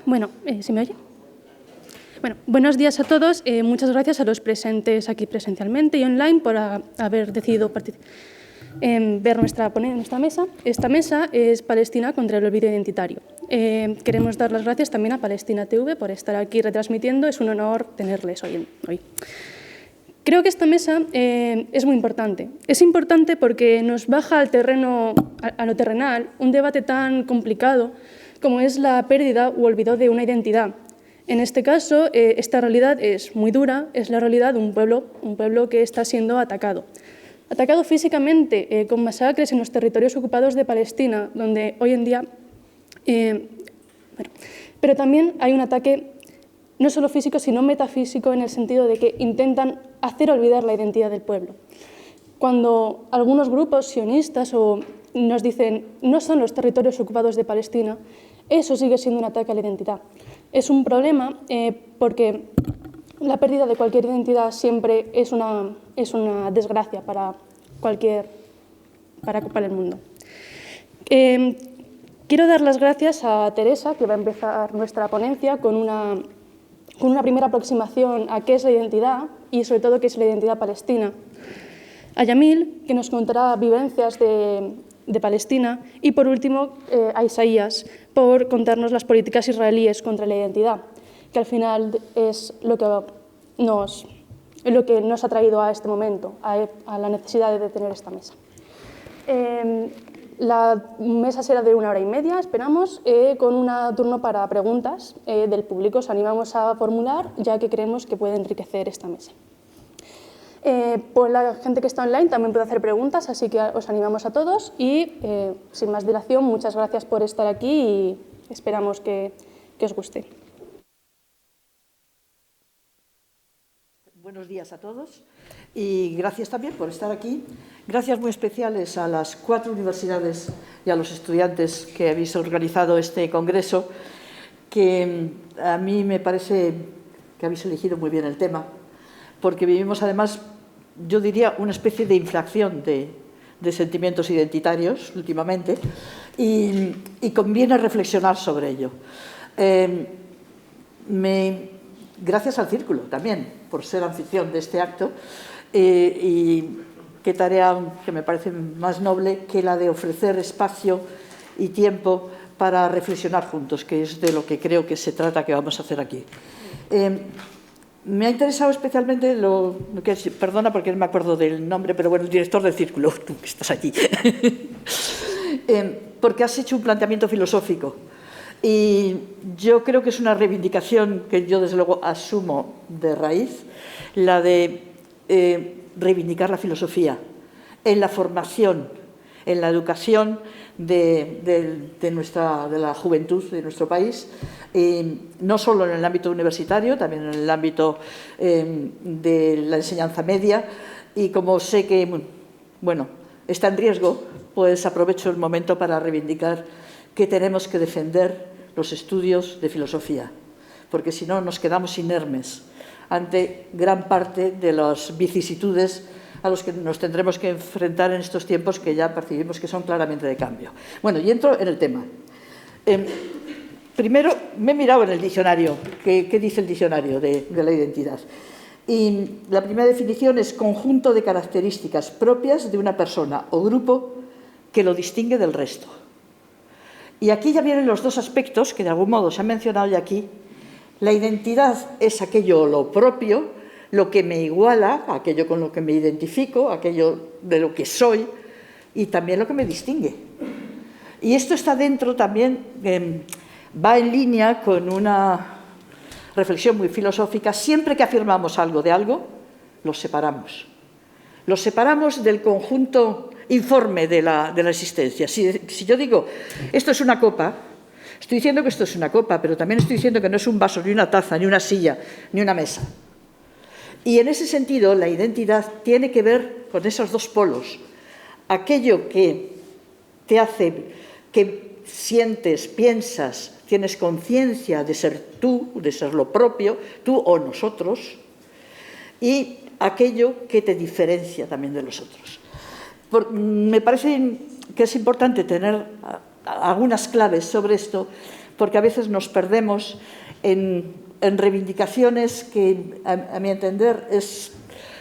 Bueno, ¿se me oye? Bueno, buenos días a todos. Muchas gracias a los presentes aquí presencialmente y online por haber decidido ver nuestra mesa. Esta mesa es Palestina contra el olvido identitario. Queremos dar las gracias también a Palestina TV por estar aquí retransmitiendo. Es un honor tenerles hoy. Creo que esta mesa es muy importante. Es importante porque nos baja al terreno, a lo terrenal, un debate tan complicado como es la pérdida u olvido de una identidad. En este caso, esta realidad es muy dura, es la realidad de un pueblo que está siendo atacado. Atacado físicamente, con masacres en los territorios ocupados de Palestina, donde hoy en día... pero también hay un ataque no solo físico, sino metafísico, en el sentido de que intentan hacer olvidar la identidad del pueblo. Cuando algunos grupos sionistas nos dicen no son los territorios ocupados de Palestina, eso sigue siendo un ataque a la identidad. Es un problema porque la pérdida de cualquier identidad siempre es una desgracia para el mundo. Quiero dar las gracias a Teresa, que va a empezar nuestra ponencia con una primera aproximación a qué es la identidad y sobre todo qué es la identidad palestina. A Yamil, que nos contará vivencias de Palestina, y por último a Isaías, por contarnos las políticas israelíes contra la identidad, que al final es lo que nos ha traído a este momento, a la necesidad de tener esta mesa. La mesa será de 1 hora y media, esperamos, con un turno para preguntas del público. Os animamos a formular, ya que creemos que puede enriquecer esta mesa. Por la gente que está online también puede hacer preguntas, así que os animamos a todos y, sin más dilación, muchas gracias por estar aquí y esperamos que os guste. Buenos días a todos y gracias también por estar aquí. Gracias muy especiales a las 4 universidades y a los estudiantes que habéis organizado este congreso, que a mí me parece que habéis elegido muy bien el tema, porque vivimos además, yo diría, una especie de inflación de sentimientos identitarios últimamente y conviene reflexionar sobre ello. Gracias al Círculo también por ser anfitrión de este acto y qué tarea que me parece más noble que la de ofrecer espacio y tiempo para reflexionar juntos, que es de lo que creo que se trata que vamos a hacer aquí. Me ha interesado especialmente perdona porque no me acuerdo del nombre, pero bueno, el director del Círculo, tú que estás aquí, porque has hecho un planteamiento filosófico. Y yo creo que es una reivindicación que yo, desde luego, asumo de raíz, la de reivindicar la filosofía en la formación, en la educación de la juventud de nuestro país, no solo en el ámbito universitario, también en el ámbito de la enseñanza media. Y como sé que está en riesgo, pues aprovecho el momento para reivindicar que tenemos que defender los estudios de filosofía, porque si no nos quedamos inermes ante gran parte de las vicisitudes a los que nos tendremos que enfrentar en estos tiempos que ya percibimos que son claramente de cambio. Bueno, y entro en el tema. Primero, me he mirado en el diccionario, qué dice el diccionario de la identidad. Y la primera definición es conjunto de características propias de una persona o grupo que lo distingue del resto. Y aquí ya vienen los dos aspectos que de algún modo se han mencionado ya aquí. La identidad es aquello lo propio, lo que me iguala, aquello con lo que me identifico, aquello de lo que soy y también lo que me distingue. Y esto está dentro también, va en línea con una reflexión muy filosófica. Siempre que afirmamos algo de algo, los separamos. Los separamos del conjunto informe de la existencia. Si yo digo, esto es una copa, estoy diciendo que esto es una copa, pero también estoy diciendo que no es un vaso, ni una taza, ni una silla, ni una mesa. Y en ese sentido, la identidad tiene que ver con esos dos polos. Aquello que te hace, que sientes, piensas, tienes conciencia de ser tú, de ser lo propio, tú o nosotros, y aquello que te diferencia también de los otros. Me parece que es importante tener algunas claves sobre esto, porque a veces nos perdemos en reivindicaciones que, a mi entender,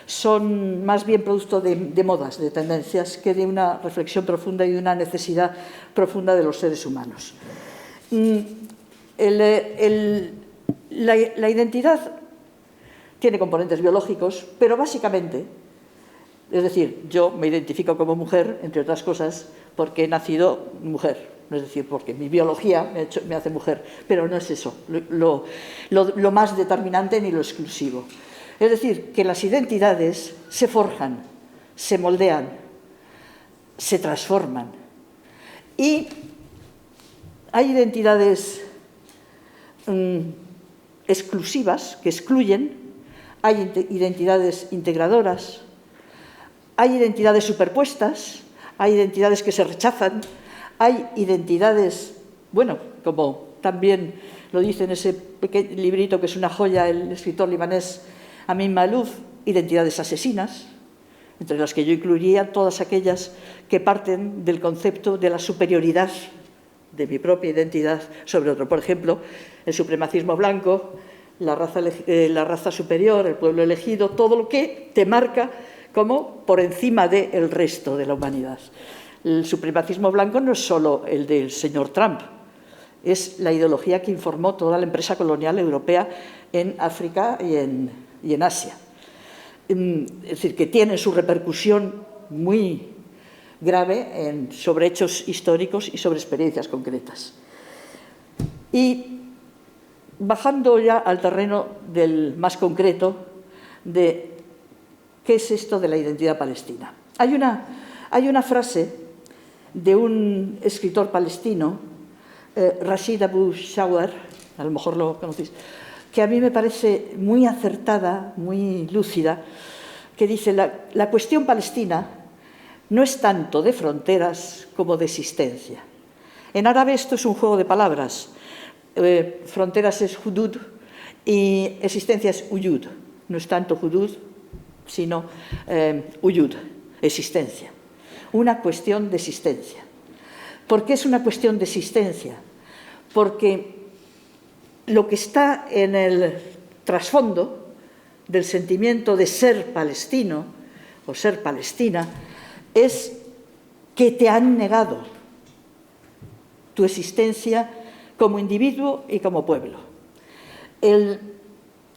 son más bien producto de modas, de tendencias, que de una reflexión profunda y de una necesidad profunda de los seres humanos. La identidad tiene componentes biológicos, pero básicamente, es decir, yo me identifico como mujer, entre otras cosas, porque he nacido mujer, es decir, porque mi biología me hace mujer, pero no es eso lo más determinante ni lo exclusivo. Es decir, que las identidades se forjan, se moldean, se transforman. Y hay identidades exclusivas que excluyen, hay identidades integradoras, hay identidades superpuestas, hay identidades que se rechazan, hay identidades, bueno, como también lo dice en ese pequeño librito que es una joya el escritor libanés Amin Maalouf, identidades asesinas, entre las que yo incluiría todas aquellas que parten del concepto de la superioridad de mi propia identidad sobre otro. Por ejemplo, el supremacismo blanco, la raza superior, el pueblo elegido, todo lo que te marca como por encima del resto de la humanidad. El supremacismo blanco no es solo el del señor Trump, es la ideología que informó toda la empresa colonial europea en África y en Asia. Es decir, que tiene su repercusión muy grave sobre hechos históricos y sobre experiencias concretas. Y bajando ya al terreno del más concreto de qué es esto de la identidad palestina. Hay una frase de un escritor palestino, Rashid Abu Shawar, a lo mejor lo conocéis, que a mí me parece muy acertada, muy lúcida, que dice: la cuestión palestina no es tanto de fronteras como de existencia. En árabe esto es un juego de palabras. Fronteras es hudud y existencia es uyud. No es tanto hudud, sino uyud, existencia. Una cuestión de existencia. ¿Por qué es una cuestión de existencia? Porque lo que está en el trasfondo del sentimiento de ser palestino o ser palestina es que te han negado tu existencia como individuo y como pueblo. En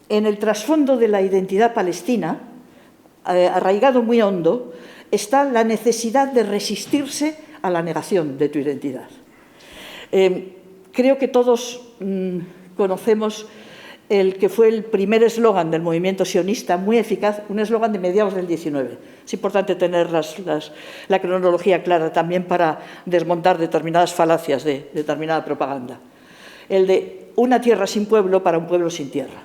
el trasfondo de la identidad palestina, arraigado muy hondo, está la necesidad de resistirse a la negación de tu identidad. Creo que todos conocemos el que fue el primer eslogan del movimiento sionista, muy eficaz, un eslogan de mediados del 19. Es importante tener la cronología clara también para desmontar determinadas falacias de determinada propaganda. El de una tierra sin pueblo para un pueblo sin tierra.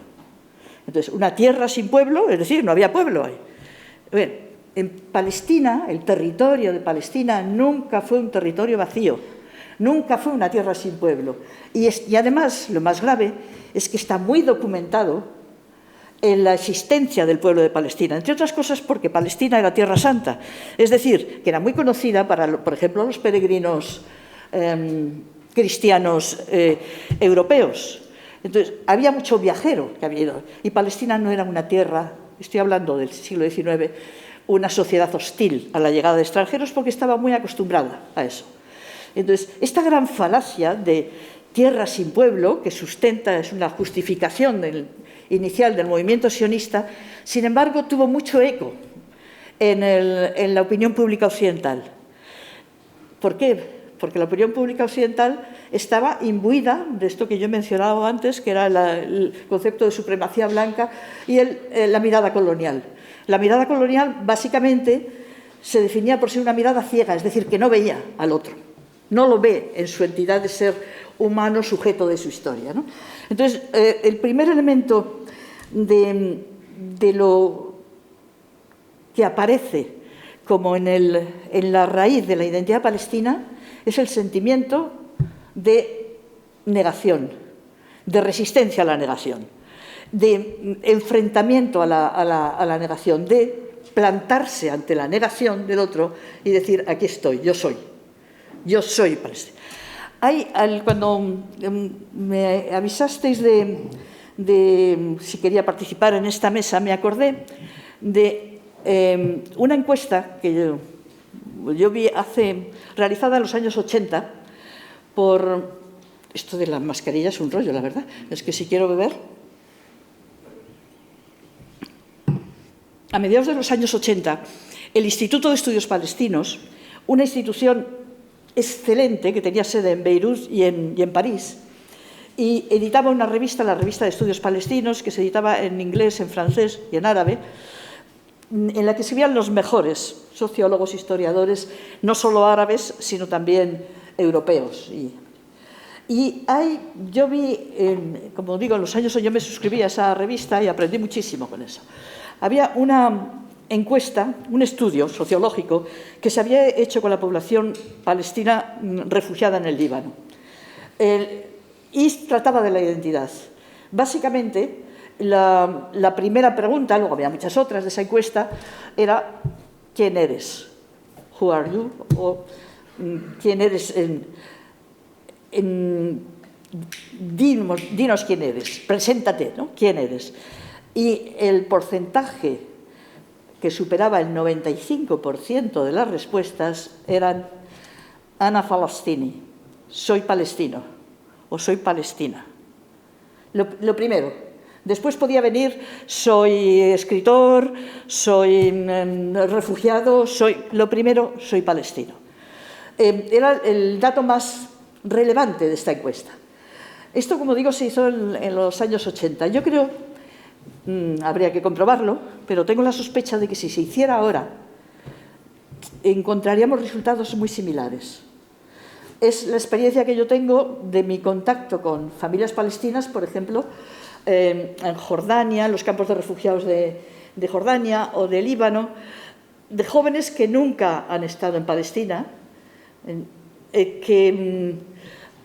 Entonces, una tierra sin pueblo, es decir, no había pueblo ahí. Bien, en Palestina, el territorio de Palestina nunca fue un territorio vacío, nunca fue una tierra sin pueblo. Y además, lo más grave es que está muy documentado en la existencia del pueblo de Palestina, entre otras cosas porque Palestina era tierra santa, es decir, que era muy conocida para, por ejemplo, los peregrinos cristianos europeos. Entonces, había mucho viajero que había ido, y Palestina no era una tierra, estoy hablando del siglo XIX, una sociedad hostil a la llegada de extranjeros porque estaba muy acostumbrada a eso. Entonces, esta gran falacia de tierra sin pueblo, que sustenta, es una justificación inicial del movimiento sionista, sin embargo, tuvo mucho eco en la opinión pública occidental. ¿Por qué? Porque la opinión pública occidental estaba imbuida de esto que yo he mencionado antes, que era el concepto de supremacía blanca y la mirada colonial. La mirada colonial, básicamente, se definía por ser una mirada ciega, es decir, que no veía al otro. No lo ve en su entidad de ser humano, sujeto de su historia, ¿no? Entonces, el primer elemento de lo que aparece como en la raíz de la identidad palestina es el sentimiento de negación, de resistencia a la negación, de enfrentamiento a la negación, de plantarse ante la negación del otro y decir: aquí estoy, yo soy palestino. Cuando me avisasteis de si quería participar en esta mesa, me acordé de una encuesta que yo vi realizada en los años 80 por... Esto de la mascarilla es un rollo, la verdad. Es que si quiero beber... A mediados de los años 80, el Instituto de Estudios Palestinos, una institución excelente que tenía sede en Beirut y en París, y editaba una revista, la Revista de Estudios Palestinos, que se editaba en inglés, en francés y en árabe, en la que escribían los mejores sociólogos, historiadores, no solo árabes, sino también europeos. Y yo vi, como digo, en los años yo me suscribí a esa revista y aprendí muchísimo con eso. Había una encuesta, un estudio sociológico que se había hecho con la población palestina refugiada en el Líbano. Y trataba de la identidad. Básicamente, la primera pregunta, luego había muchas otras de esa encuesta, era ¿quién eres? Who are you? O ¿quién eres? Dinos quién eres, preséntate, ¿no? ¿Quién eres? Y el porcentaje que superaba el 95% de las respuestas eran Ana Falastini, soy palestino o soy palestina. Lo primero. Después podía venir soy escritor, soy refugiado, lo primero, soy palestino. Era el dato más relevante de esta encuesta. Esto, como digo, se hizo en los años 80. Yo creo, habría que comprobarlo, pero tengo la sospecha de que si se hiciera ahora, encontraríamos resultados muy similares. Es la experiencia que yo tengo de mi contacto con familias palestinas, por ejemplo, en Jordania, en los campos de refugiados de Jordania o de Líbano, de jóvenes que nunca han estado en Palestina, que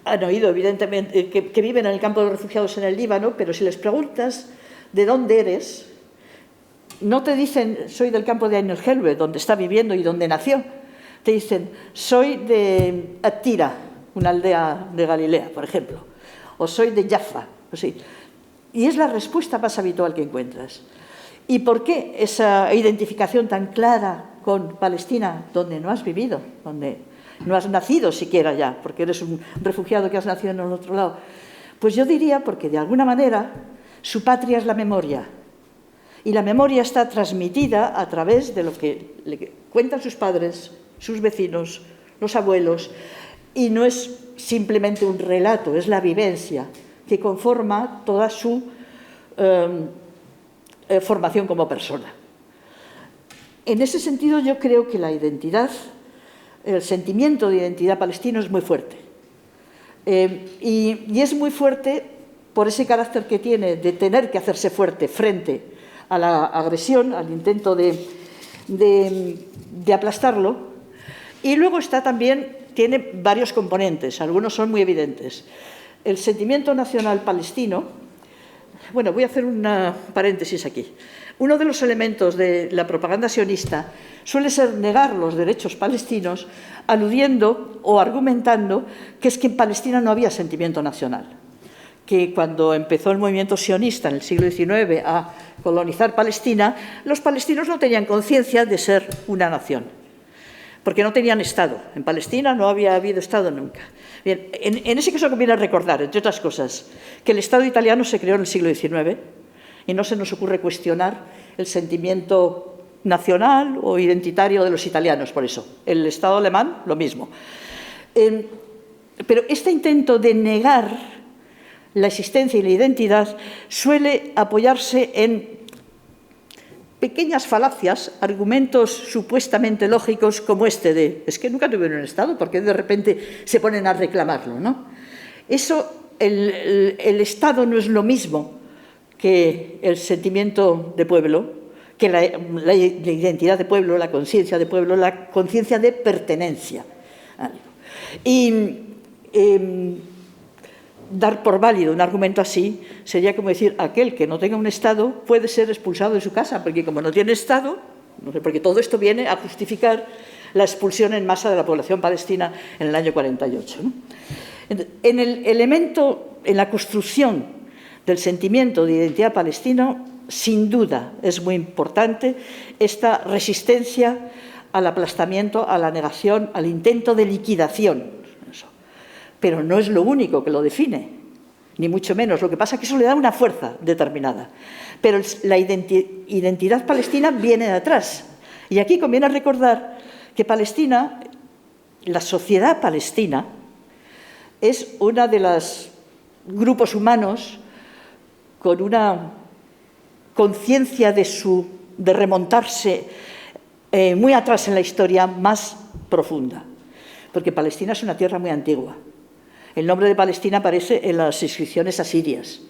han oído, evidentemente, que viven en el campo de refugiados en el Líbano, pero si les preguntas de dónde eres, no te dicen soy del campo de Ain el-Helwe, donde está viviendo y donde nació. Te dicen soy de Atira, una aldea de Galilea, por ejemplo, o soy de Jaffa. Y es la respuesta más habitual que encuentras. ¿Y por qué esa identificación tan clara con Palestina, donde no has vivido, donde no has nacido siquiera ya, porque eres un refugiado que has nacido en el otro lado? Pues yo diría porque de alguna manera su patria es la memoria. Y la memoria está transmitida a través de lo que le cuentan sus padres, sus vecinos, los abuelos. Y no es simplemente un relato, es la vivencia que conforma toda su formación como persona. En ese sentido, yo creo que la identidad, el sentimiento de identidad palestino es muy fuerte. Y es muy fuerte por ese carácter que tiene de tener que hacerse fuerte frente a la agresión, al intento de aplastarlo. Y luego tiene varios componentes, algunos son muy evidentes. El sentimiento nacional palestino, bueno, voy a hacer una paréntesis aquí. Uno de los elementos de la propaganda sionista suele ser negar los derechos palestinos, aludiendo o argumentando que es que en Palestina no había sentimiento nacional, que cuando empezó el movimiento sionista en el siglo XIX a colonizar Palestina, los palestinos no tenían conciencia de ser una nación, porque no tenían Estado. En Palestina no había habido Estado nunca. Bien, en ese caso conviene recordar, entre otras cosas, que el Estado italiano se creó en el siglo XIX y no se nos ocurre cuestionar el sentimiento nacional o identitario de los italianos, por eso. El Estado alemán, lo mismo. Pero este intento de negar la existencia y la identidad suele apoyarse en pequeñas falacias, argumentos supuestamente lógicos como este de es que nunca tuvieron un Estado, porque de repente se ponen a reclamarlo, ¿no? Eso, el Estado no es lo mismo que el sentimiento de pueblo, que la identidad de pueblo, la conciencia de pueblo, la conciencia de pertenencia. Y dar por válido un argumento así sería como decir aquel que no tenga un Estado puede ser expulsado de su casa, porque como no tiene Estado, no sé, porque todo esto viene a justificar la expulsión en masa de la población palestina en el año 48, ¿no? En el elemento, en la construcción del sentimiento de identidad palestino, sin duda es muy importante esta resistencia al aplastamiento, a la negación, al intento de liquidación. Pero no es lo único que lo define, ni mucho menos. Lo que pasa es que eso le da una fuerza determinada. Pero la identidad palestina viene de atrás. Y aquí conviene recordar que Palestina, la sociedad palestina, es una de los grupos humanos con una conciencia de remontarse muy atrás en la historia más profunda. Porque Palestina es una tierra muy antigua. El nombre de Palestina aparece en las inscripciones asirias,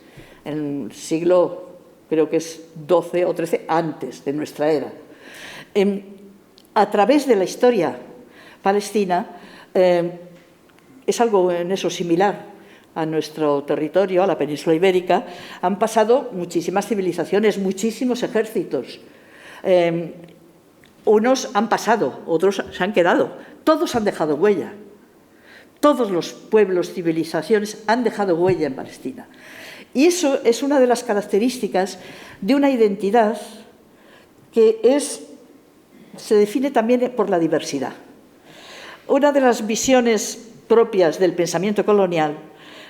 en el siglo, creo que es 12 o 13, antes de nuestra era. A través de la historia palestina, es algo en eso similar a nuestro territorio, a la península ibérica, han pasado muchísimas civilizaciones, muchísimos ejércitos. Unos han pasado, otros se han quedado, todos han dejado huella. Todos los pueblos, civilizaciones han dejado huella en Palestina. Y eso es una de las características de una identidad que se define también por la diversidad. Una de las visiones propias del pensamiento colonial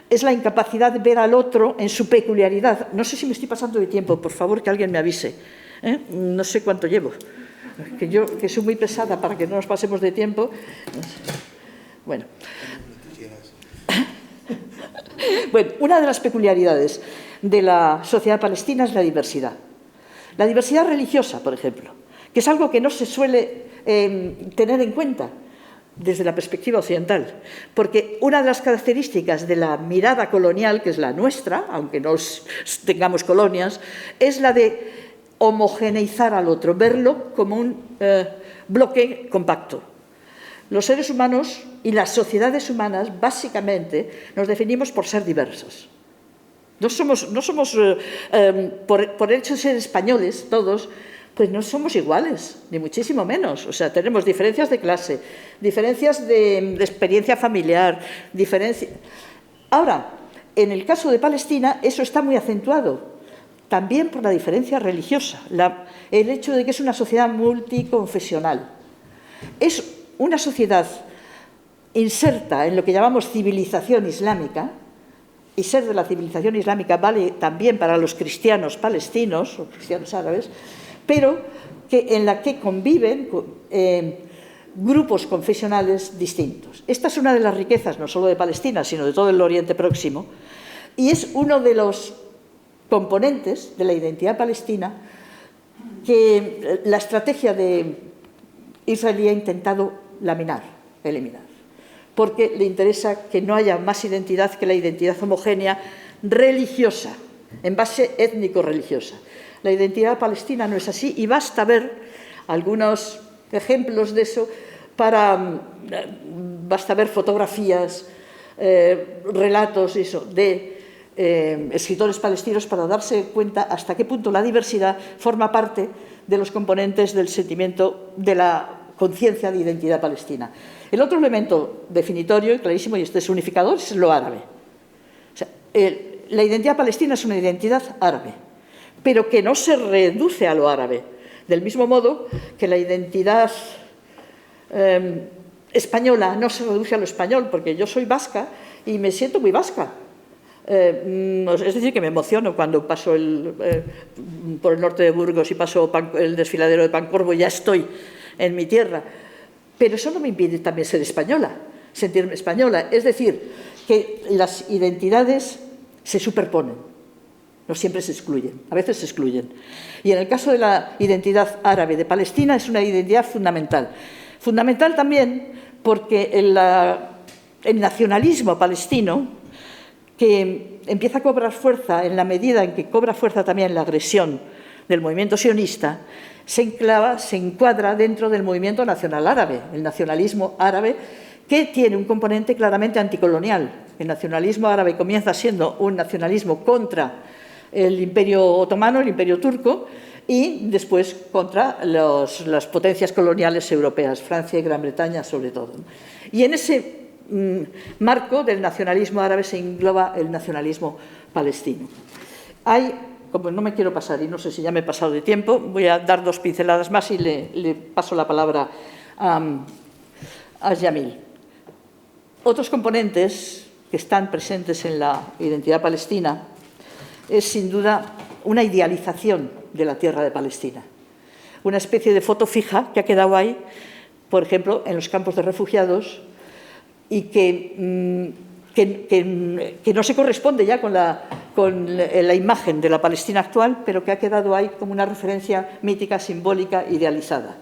es la incapacidad de ver al otro en su peculiaridad. No sé si me estoy pasando de tiempo, por favor, que alguien me avise. No sé cuánto llevo. Que soy muy pesada para que no nos pasemos de tiempo. Bueno. Bueno, una de las peculiaridades de la sociedad palestina es la diversidad. La diversidad religiosa, por ejemplo, que es algo que no se suele tener en cuenta desde la perspectiva occidental, porque una de las características de la mirada colonial, que es la nuestra, aunque no tengamos colonias, es la de homogeneizar al otro, verlo como un bloque compacto. Los seres humanos y las sociedades humanas, básicamente, nos definimos por ser diversos. No somos por el hecho de ser españoles, todos, pues no somos iguales, ni muchísimo menos. O sea, tenemos diferencias de clase, diferencias de experiencia familiar, Ahora, en el caso de Palestina, eso está muy acentuado, también por la diferencia religiosa, el hecho de que es una sociedad multiconfesional. Es una sociedad inserta en lo que llamamos civilización islámica, y ser de la civilización islámica vale también para los cristianos palestinos o cristianos árabes, pero en la que conviven grupos confesionales distintos. Esta es una de las riquezas no solo de Palestina, sino de todo el Oriente Próximo, y es uno de los componentes de la identidad palestina que la estrategia de israelí ha intentado eliminar, porque le interesa que no haya más identidad que la identidad homogénea religiosa, en base étnico-religiosa. La identidad palestina no es así y basta ver algunos ejemplos de eso basta ver fotografías, relatos de escritores palestinos para darse cuenta hasta qué punto la diversidad forma parte de los componentes del sentimiento de la conciencia de identidad palestina. El otro elemento definitorio y clarísimo, y este es unificador, es lo árabe. O sea, la identidad palestina es una identidad árabe, pero que no se reduce a lo árabe, del mismo modo que la identidad española no se reduce a lo español, porque yo soy vasca y me siento muy vasca. Es decir, que me emociono cuando paso por el norte de Burgos y paso el desfiladero de Pancorbo, ya estoy en mi tierra. Pero eso no me impide también ser española, sentirme española. Es decir, que las identidades se superponen, no siempre se excluyen, a veces se excluyen. Y en el caso de la identidad árabe de Palestina es una identidad fundamental. Fundamental también porque el nacionalismo palestino, que empieza a cobrar fuerza en la medida en que cobra fuerza también la agresión del movimiento sionista, se encuadra dentro del movimiento nacional árabe, el nacionalismo árabe, que tiene un componente claramente anticolonial. El nacionalismo árabe comienza siendo un nacionalismo contra el Imperio Otomano, el Imperio Turco, y después contra las potencias coloniales europeas, Francia y Gran Bretaña sobre todo. Y en ese marco del nacionalismo árabe se engloba el nacionalismo palestino. Hay, como no me quiero pasar, y no sé si ya me he pasado de tiempo, voy a dar 2 pinceladas más y le paso la palabra a Yamil. Otros componentes que están presentes en la identidad palestina es, sin duda, una idealización de la tierra de Palestina. Una especie de foto fija que ha quedado ahí, por ejemplo, en los campos de refugiados, y que no se corresponde ya con la imagen de la Palestina actual, pero que ha quedado ahí como una referencia mítica, simbólica, idealizada.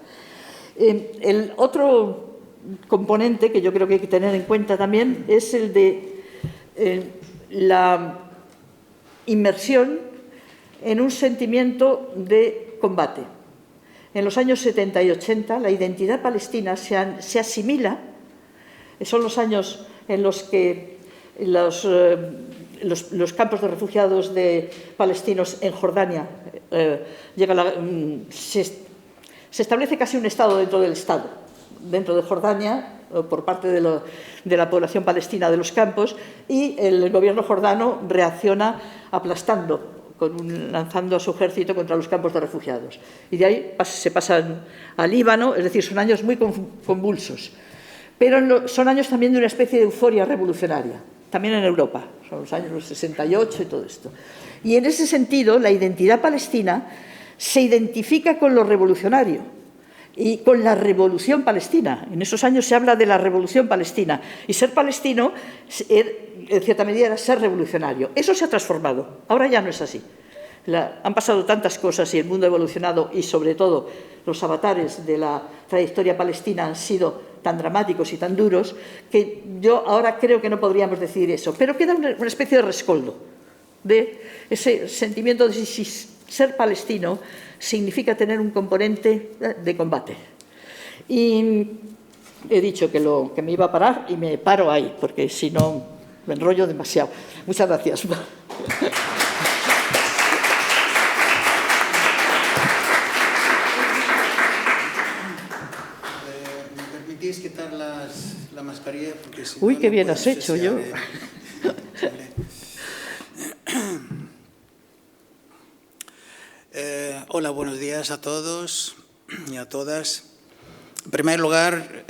El otro componente que yo creo que hay que tener en cuenta también es el de la inmersión en un sentimiento de combate. En los años 70 y 80 la identidad palestina se asimila, son los años en los que los campos de refugiados palestinos en Jordania se establece casi un Estado dentro del Estado, dentro de Jordania, por parte de la población palestina de los campos, y el gobierno jordano reacciona aplastando, lanzando a su ejército contra los campos de refugiados. Y de ahí se pasan al Líbano, es decir, son años muy convulsos. Pero son años también de una especie de euforia revolucionaria, también en Europa, son los años 68 y todo esto. Y en ese sentido, la identidad palestina se identifica con lo revolucionario y con la revolución palestina. En esos años se habla de la revolución palestina. Y ser palestino, en cierta medida, era ser revolucionario. Eso se ha transformado. Ahora ya no es así. Han pasado tantas cosas y el mundo ha evolucionado, y sobre todo los avatares de la trayectoria palestina han sido tan dramáticos y tan duros, que yo ahora creo que no podríamos decir eso. Pero queda una especie de rescoldo de ese sentimiento de si ser palestino significa tener un componente de combate. Y he dicho que me iba a parar y me paro ahí, porque si no me enrollo demasiado. Muchas gracias. Quitar la mascarilla, porque si uy, no, qué no bien puedes has hecho yo. Hola, buenos días a todos y a todas. En primer lugar,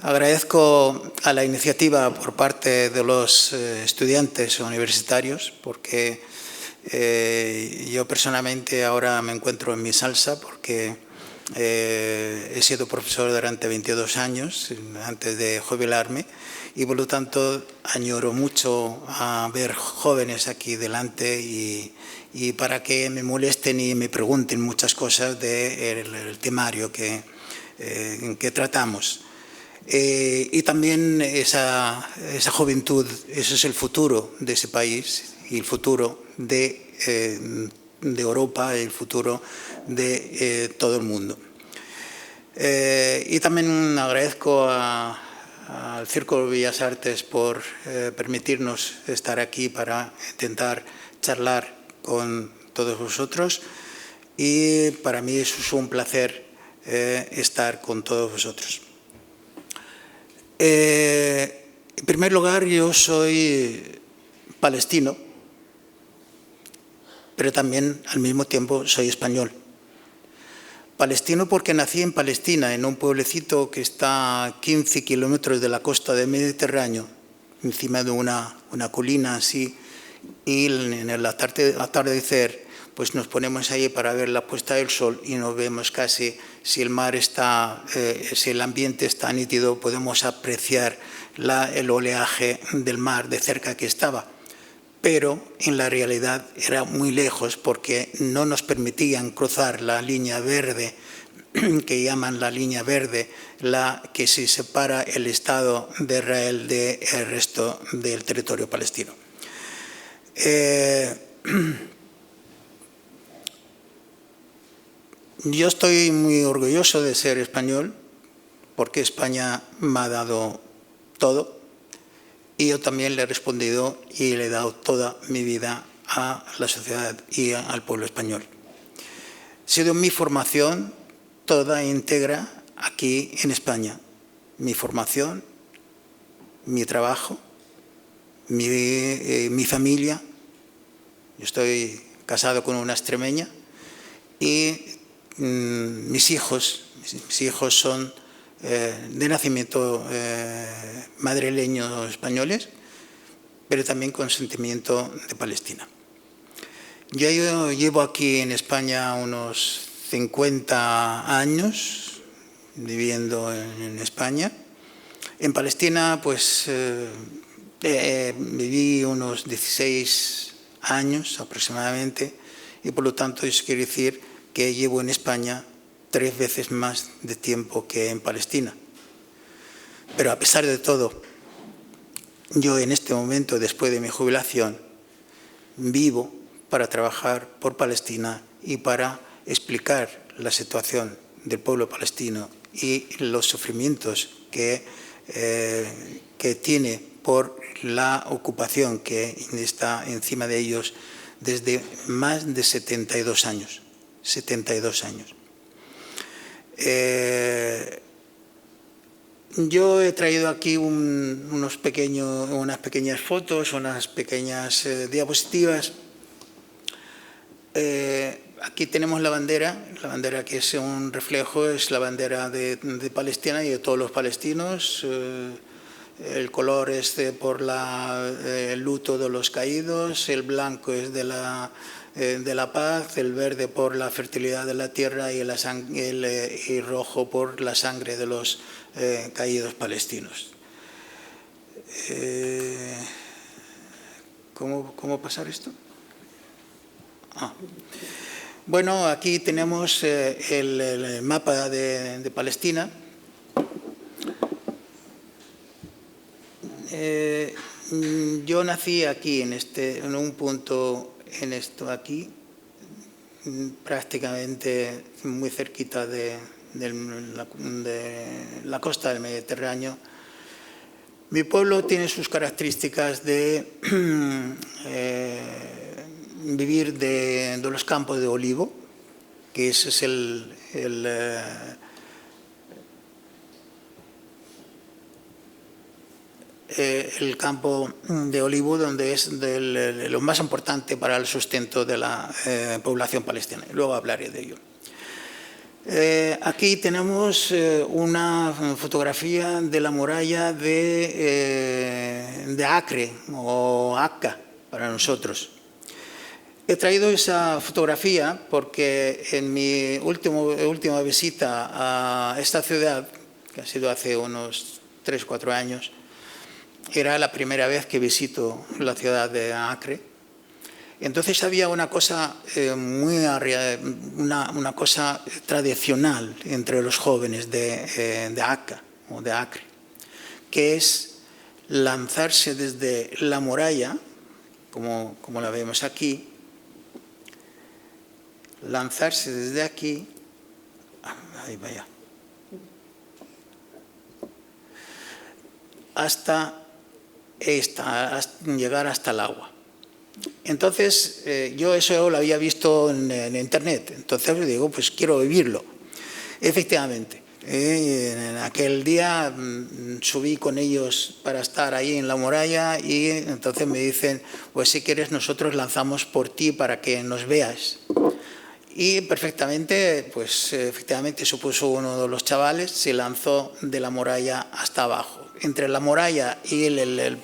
agradezco a la iniciativa por parte de los estudiantes universitarios, porque yo personalmente ahora me encuentro en mi salsa, porque he sido profesor durante 22 años antes de jubilarme, y por lo tanto añoro mucho a ver jóvenes aquí delante y para que me molesten y me pregunten muchas cosas del temario que tratamos. Y también esa juventud, eso es el futuro de ese país y el futuro de Europa, el futuro de todo el mundo. Y también agradezco al Círculo Bellas Artes por permitirnos estar aquí para intentar charlar con todos vosotros, y para mí es un placer estar con todos vosotros. En primer lugar, yo soy palestino, pero también al mismo tiempo soy español. Palestino porque nací en Palestina, en un pueblecito que está a 15 kilómetros de la costa del Mediterráneo, encima de una colina así, y en el atardecer pues nos ponemos ahí para ver la puesta del sol y nos vemos casi, si el mar está, si el ambiente está nítido, podemos apreciar el oleaje del mar de cerca que estaba. Pero en la realidad era muy lejos, porque no nos permitían cruzar la línea verde, que llaman la línea verde, la que se separa el Estado de Israel del resto del territorio palestino. Yo estoy muy orgulloso de ser español, porque España me ha dado todo. Y yo también le he respondido y le he dado toda mi vida a la sociedad y al pueblo español. Ha sido mi formación toda íntegra aquí en España. Mi formación mi trabajo, mi familia. Yo estoy casado con una extremeña y mis hijos son de nacimiento madrileños españoles, pero también con sentimiento de Palestina. Yo llevo aquí en España unos 50 años viviendo en España. En Palestina, pues, viví unos 16 años aproximadamente y, por lo tanto, eso quiere decir que llevo en España 3 veces más de tiempo que en Palestina. Pero a pesar de todo, yo en este momento, después de mi jubilación, vivo para trabajar por Palestina y para explicar la situación del pueblo palestino y los sufrimientos que tiene por la ocupación que está encima de ellos desde más de 72 años. 72 años. Yo he traído aquí unas pequeñas fotos, unas pequeñas diapositivas. Aquí tenemos la bandera que es un reflejo, es la bandera de Palestina y de todos los palestinos. El color es por el luto de los caídos, el blanco es de la paz, el verde por la fertilidad de la tierra y el rojo por la sangre de los caídos palestinos. ¿Cómo pasar esto? Bueno, aquí tenemos el mapa de Palestina. Yo nací aquí, en un punto, en esto aquí, prácticamente muy cerquita de la costa del Mediterráneo. Mi pueblo tiene sus características de vivir de los campos de olivo, que ese es el campo de olivo, donde es lo más importante para el sustento de la población palestina. Luego hablaré de ello. Aquí tenemos una fotografía de la muralla de Acre, o Akka para nosotros. He traído esa fotografía porque en mi última visita a esta ciudad, que ha sido hace unos 3 o 4 años, era la primera vez que visito la ciudad de Acre. Entonces había una cosa una cosa tradicional entre los jóvenes de Akka o de Acre, que es lanzarse desde la muralla, como la vemos aquí, lanzarse desde aquí, ahí vaya, hasta llegar hasta el agua. Entonces, yo eso lo había visto en internet, entonces digo, pues quiero vivirlo. Efectivamente, en aquel día subí con ellos para estar ahí en la muralla y entonces me dicen, pues si quieres nosotros lanzamos por ti para que nos veas. Y perfectamente, pues efectivamente se puso uno de los chavales, se lanzó de la muralla hasta abajo. Entre la muralla y a ver.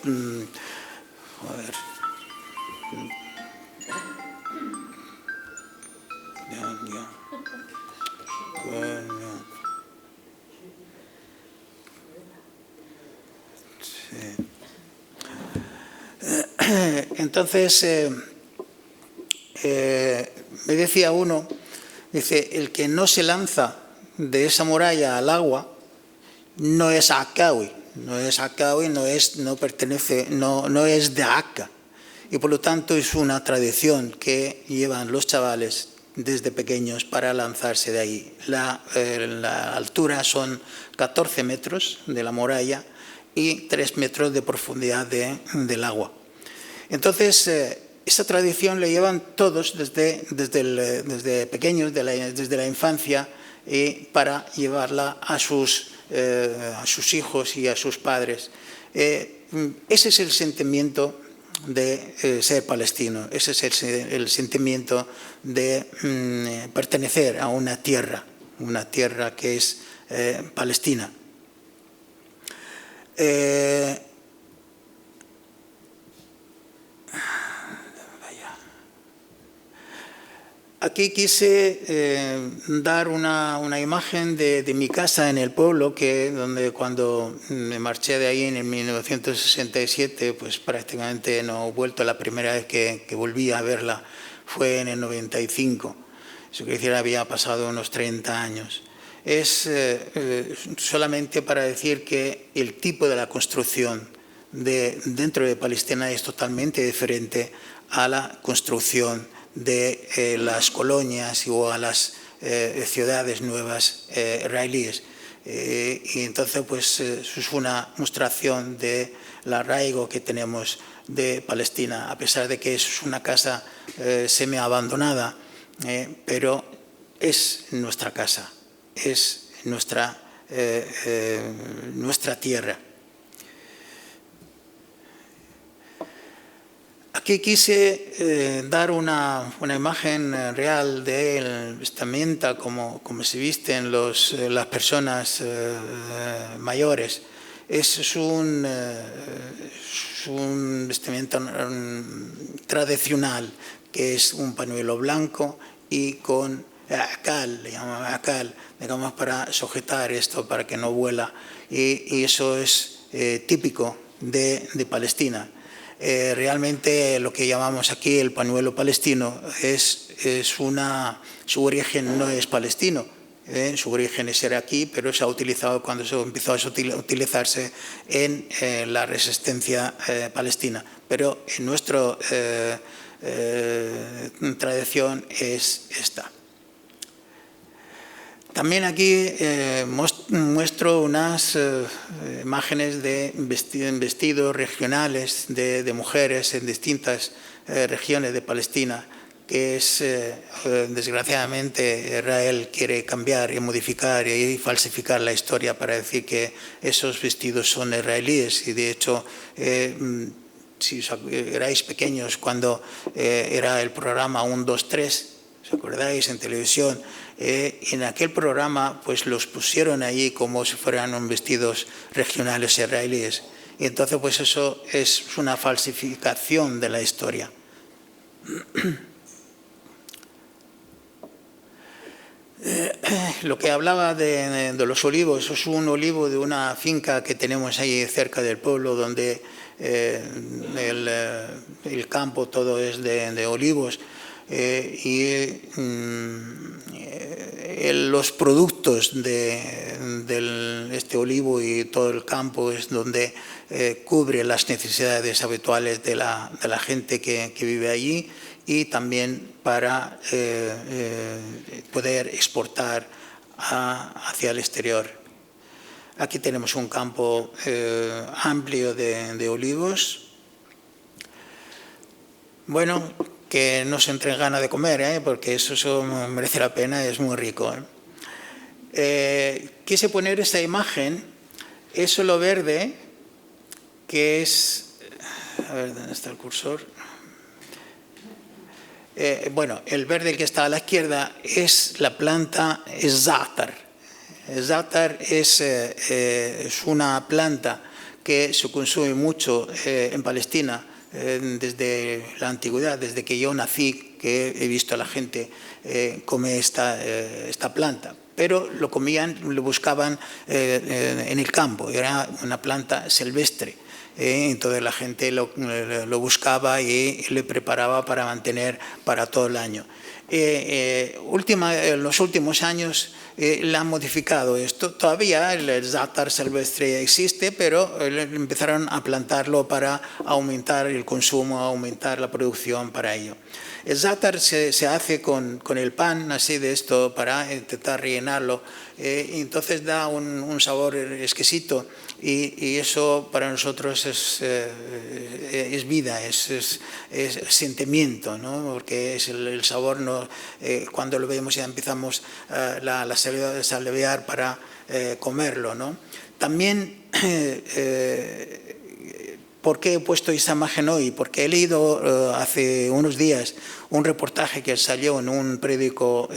Sí. Entonces, me decía uno, dice, el que no se lanza de esa muralla al agua no es Akkawi, no es de Akka, y por lo tanto es una tradición que llevan los chavales desde pequeños para lanzarse de ahí. La altura son 14 metros de la muralla y 3 metros de profundidad del agua. Entonces, esa tradición la llevan todos desde pequeños, desde la infancia, para llevarla a sus hijos y a sus padres. Ese es el sentimiento de ser palestino, ese es el sentimiento de pertenecer a una tierra que es Palestina. Aquí quise dar una imagen de mi casa en el pueblo, donde cuando me marché de ahí en 1967, pues prácticamente no he vuelto. La primera vez que volví a verla fue en el 95. Eso quiere decir, había pasado unos 30 años. Es solamente para decir que el tipo de la construcción dentro de Palestina es totalmente diferente a la construcción de las colonias o a las ciudades nuevas israelíes. Y entonces pues es una mostración del arraigo que tenemos de Palestina, a pesar de que es una casa semi-abandonada, pero es nuestra casa, es nuestra tierra. Aquí quise dar una imagen real de vestimenta, como se visten las personas mayores. Es un vestimenta tradicional, que es un pañuelo blanco y con acal, le llamamos acal, digamos, para sujetar esto, para que no vuela. Y eso es típico de Palestina. Realmente lo que llamamos aquí el pañuelo palestino su origen no es palestino, su origen es iraquí, pero se ha utilizado cuando se empezó a utilizarse en la resistencia palestina. Pero en nuestra tradición es esta. También aquí muestro unas imágenes de vestidos regionales de mujeres en distintas regiones de Palestina, que desgraciadamente Israel quiere cambiar y modificar y falsificar la historia para decir que esos vestidos son israelíes. Y de hecho, si erais pequeños cuando era el programa 1, 2, 3, ¿os acordáis? En televisión. En aquel programa pues los pusieron allí como si fueran vestidos regionales israelíes. Y entonces pues eso es una falsificación de la historia. Lo que hablaba de los olivos, es un olivo de una finca que tenemos ahí cerca del pueblo, donde el campo todo es de olivos. Los productos de este olivo y todo el campo es donde cubre las necesidades habituales de la gente que vive allí, y también para poder exportar hacia el exterior. Aquí tenemos un campo amplio de olivos. Bueno, que no se entre gana de comer, porque eso merece la pena, es muy rico. Quise poner esta imagen, eso lo verde, que es... A ver, ¿dónde está el cursor? Bueno, el verde que está a la izquierda es la planta zátar. El zátar es una planta que se consume mucho en Palestina, desde la antigüedad, desde que yo nací, que he visto a la gente comer esta planta. Pero lo comían, lo buscaban en el campo, era una planta silvestre. Entonces la gente lo buscaba y le preparaba para mantener para todo el año. En los últimos años la han modificado esto. Todavía el zátar silvestre existe, pero empezaron a plantarlo para aumentar el consumo, aumentar la producción para ello. El zátar se hace con el pan, así de esto, para intentar rellenarlo. Y entonces da un sabor exquisito, y eso para nosotros es vida, es sentimiento, ¿no? Porque es el sabor, ¿no? Cuando lo vemos ya empezamos la salivar para comerlo, ¿no? También ¿Por qué he puesto esta imagen hoy? Porque he leído hace unos días un reportaje que salió en un periódico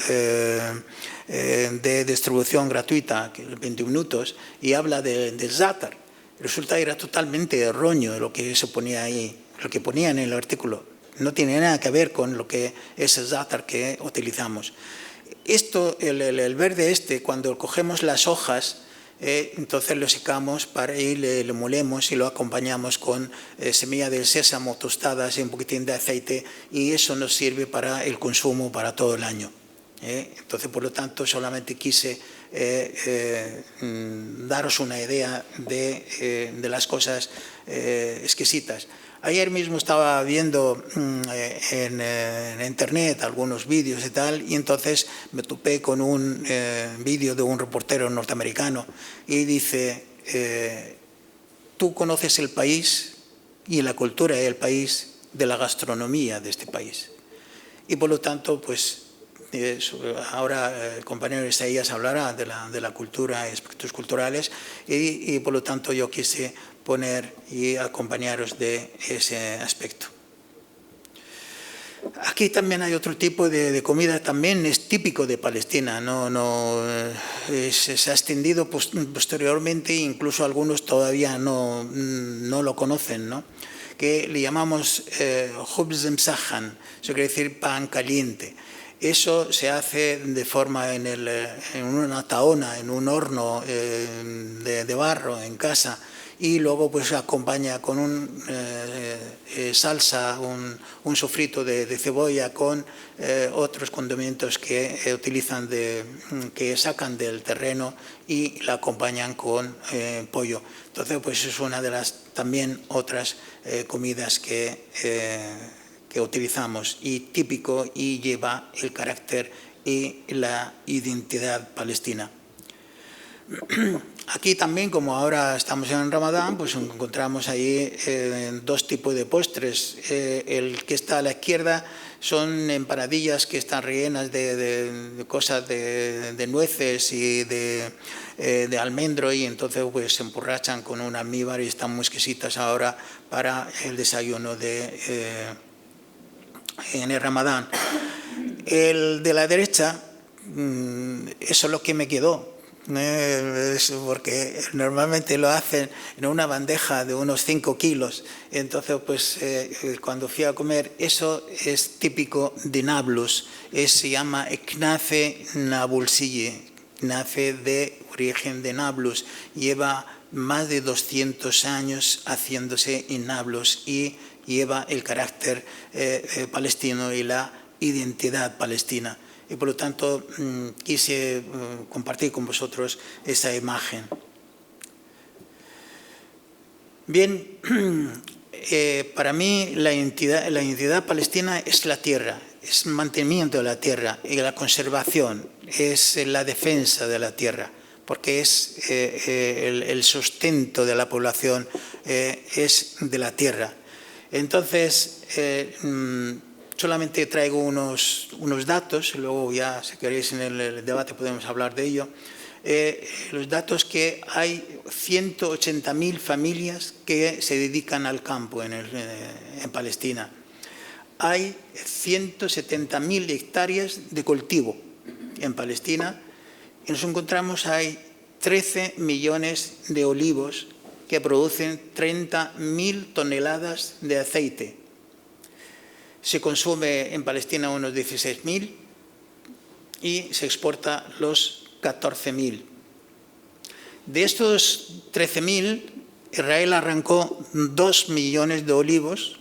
de distribución gratuita, 20 minutos, y habla del za'atar. Resulta que era totalmente erróneo lo que se ponía ahí, lo que ponía en el artículo. No tiene nada que ver con lo que es el za'atar que utilizamos. Esto, el verde cuando cogemos las hojas, entonces lo secamos y le molemos y lo acompañamos con semilla de sésamo tostadas y un poquitín de aceite, y eso nos sirve para el consumo para todo el año. Entonces, por lo tanto, solamente quise daros una idea de las cosas exquisitas. Ayer mismo estaba viendo en internet algunos vídeos y tal, y entonces me topé con un vídeo de un reportero norteamericano y dice, tú conoces el país y la cultura del país de la gastronomía de este país. Y por lo tanto, pues ahora el compañero Isaías hablará de la cultura, aspectos culturales, y por lo tanto yo quise poner y acompañaros de ese aspecto. Aquí también hay otro tipo de comida, también es típico de Palestina, se ha extendido posteriormente, incluso algunos todavía no lo conocen, ¿no? Que le llamamos khubz msakhan, eso quiere decir pan caliente. Eso se hace de forma en una taona, en un horno de barro en casa, y luego pues acompaña con salsa, un sofrito de cebolla con otros condimentos que utilizan, que sacan del terreno, y la acompañan con pollo. Entonces pues es una de las también otras comidas que utilizamos, y típico, y lleva el carácter y la identidad palestina. Aquí también, como ahora estamos en Ramadán, pues encontramos ahí dos tipos de postres. El que está a la izquierda son empanadillas que están rellenas de cosas de nueces y de almendro, y entonces pues se emborrachan con un almíbar y están muy exquisitas ahora para el desayuno en el Ramadán. El de la derecha, eso es lo que me quedó. Porque normalmente lo hacen en una bandeja de unos 5 kilos. Entonces, pues cuando fui a comer, eso es típico de Nablus. Se llama knafe nabulsiye, knafe de origen de Nablus. Lleva más de 200 años haciéndose en Nablus y lleva el carácter palestino y la identidad palestina. Y por lo tanto quise compartir con vosotros esa imagen. Bien, para mí la identidad palestina es la tierra, es el mantenimiento de la tierra y la conservación, es la defensa de la tierra, porque es el sustento de la población, es de la tierra. Entonces, solamente traigo unos datos, luego ya, si queréis, en el debate podemos hablar de ello. Los datos que hay 180.000 familias que se dedican al campo en Palestina. Hay 170.000 hectáreas de cultivo en Palestina, y nos encontramos, hay 13 millones de olivos que producen 30.000 toneladas de aceite. Se consume en Palestina unos 16.000 y se exporta los 14.000. De estos 13.000, Israel arrancó 2 millones de olivos,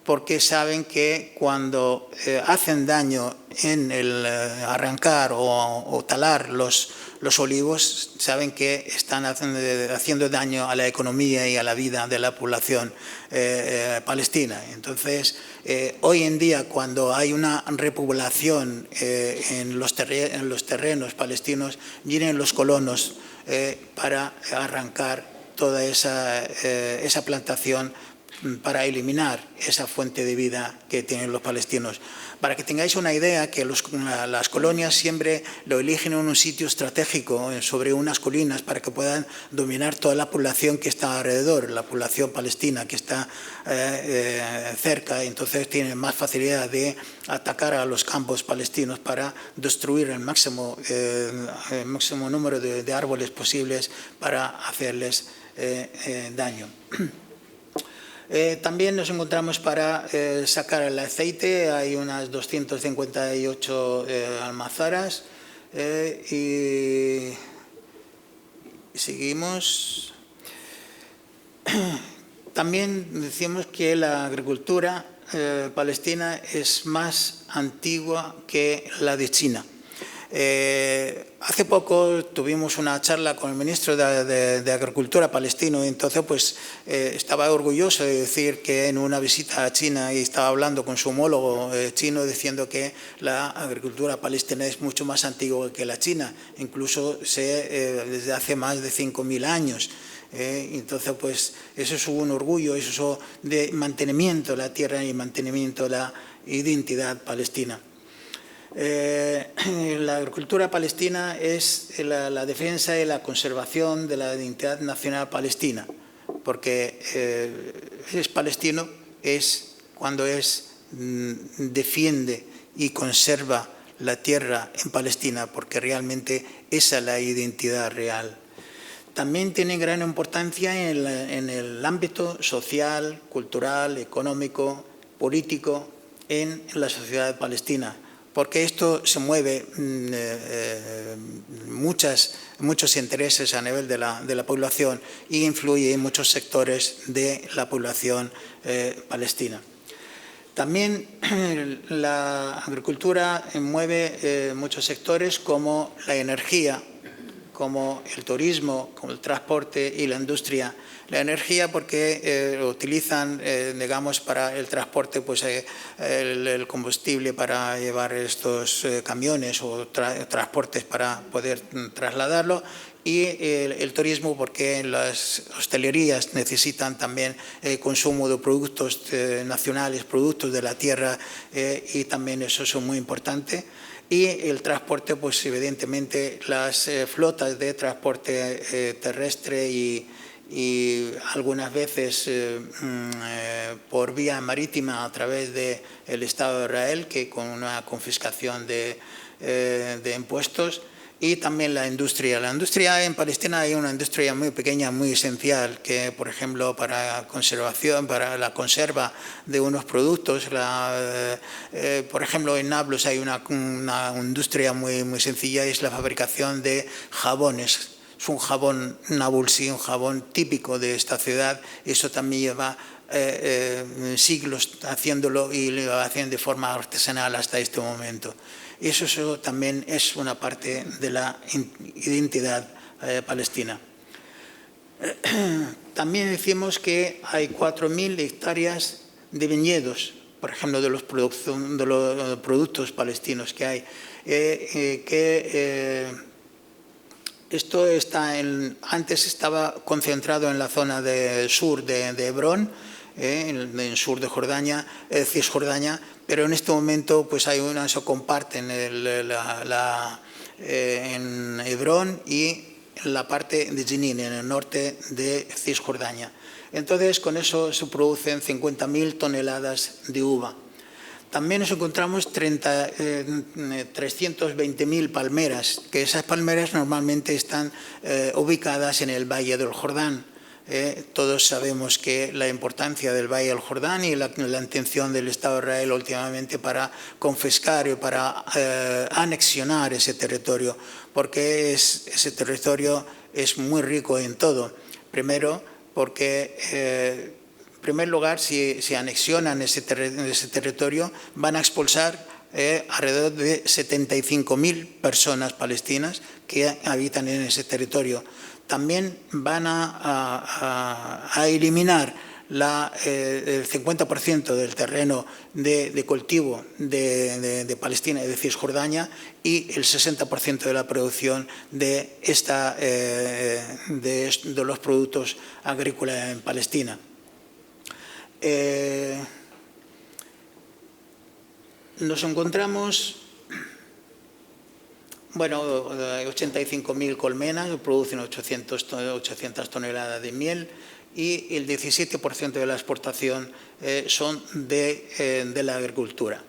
porque saben que cuando hacen daño en el arrancar o talar los olivos, saben que están haciendo daño a la economía y a la vida de la población palestina. Entonces, hoy en día, cuando hay una repoblación en los terrenos palestinos, vienen los colonos para arrancar toda esa plantación, para eliminar esa fuente de vida que tienen los palestinos. Para que tengáis una idea, que las colonias siempre lo eligen en un sitio estratégico, sobre unas colinas, para que puedan dominar toda la población que está alrededor, la población palestina que está cerca. Entonces tienen más facilidad de atacar a los campos palestinos para destruir el máximo número de árboles posibles para hacerles daño. También nos encontramos para sacar el aceite, hay unas 258 almazaras y seguimos. También decimos que la agricultura palestina es más antigua que la de China. Hace poco tuvimos una charla con el ministro de Agricultura palestino y entonces pues estaba orgulloso de decir que en una visita a China y estaba hablando con su homólogo chino diciendo que la agricultura palestina es mucho más antigua que la china, incluso desde hace más de 5.000 años. Entonces pues eso es un orgullo, eso de mantenimiento de la tierra y mantenimiento de la identidad palestina. La agricultura palestina es la defensa y la conservación de la identidad nacional palestina, porque es palestino cuando defiende y conserva la tierra en Palestina, porque realmente esa es la identidad real. También tiene gran importancia en el ámbito social, cultural, económico, político en la sociedad palestina, porque esto se mueve muchos intereses a nivel de la población y influye en muchos sectores de la población palestina. También la agricultura mueve muchos sectores como la energía, como el turismo, como el transporte y la industria. La energía porque utilizan, digamos, para el transporte pues, el combustible para llevar estos camiones o transportes para poder trasladarlo, y el turismo porque las hostelerías necesitan también consumo de productos nacionales, productos de la tierra, y también eso es muy importante. Y el transporte, pues evidentemente las flotas de transporte terrestre y algunas veces por vía marítima a través del Estado de Israel, que con una confiscación de impuestos. Y también la industria. La industria en Palestina hay una industria muy pequeña, muy esencial, que por ejemplo para conservación, para la conserva de unos productos, por ejemplo en Nablus hay una industria muy sencilla, es la fabricación de jabones. Es un jabón nabulsi, un jabón típico de esta ciudad. Eso también lleva siglos haciéndolo y lo hacen de forma artesanal hasta este momento. Eso también es una parte de la identidad palestina. También decimos que hay 4.000 hectáreas de viñedos, por ejemplo, de los productos palestinos que hay. Esto antes estaba concentrado en la zona sur de Hebrón, en el sur de Jordania, Cisjordania, pero en este momento pues hay se comparten en Hebrón y en la parte de Jenin, en el norte de Cisjordania. Entonces con eso se producen 50.000 toneladas de uva. También nos encontramos 320.000 palmeras, que esas palmeras normalmente están ubicadas en el Valle del Jordán. Todos sabemos que la importancia del Valle del Jordán y la intención del Estado de Israel últimamente para confiscar y para anexionar ese territorio, porque ese territorio es muy rico en todo. Primero, porque en primer lugar, si anexionan ese territorio, van a expulsar alrededor de 75.000 personas palestinas que habitan en ese territorio. También van a eliminar el 50% del terreno de cultivo de Palestina y de Cisjordania y el 60% de la producción de los productos agrícolas en Palestina. Nos encontramos, bueno, 85.000 colmenas, producen 800 toneladas de miel y el 17% de la exportación son de la agricultura.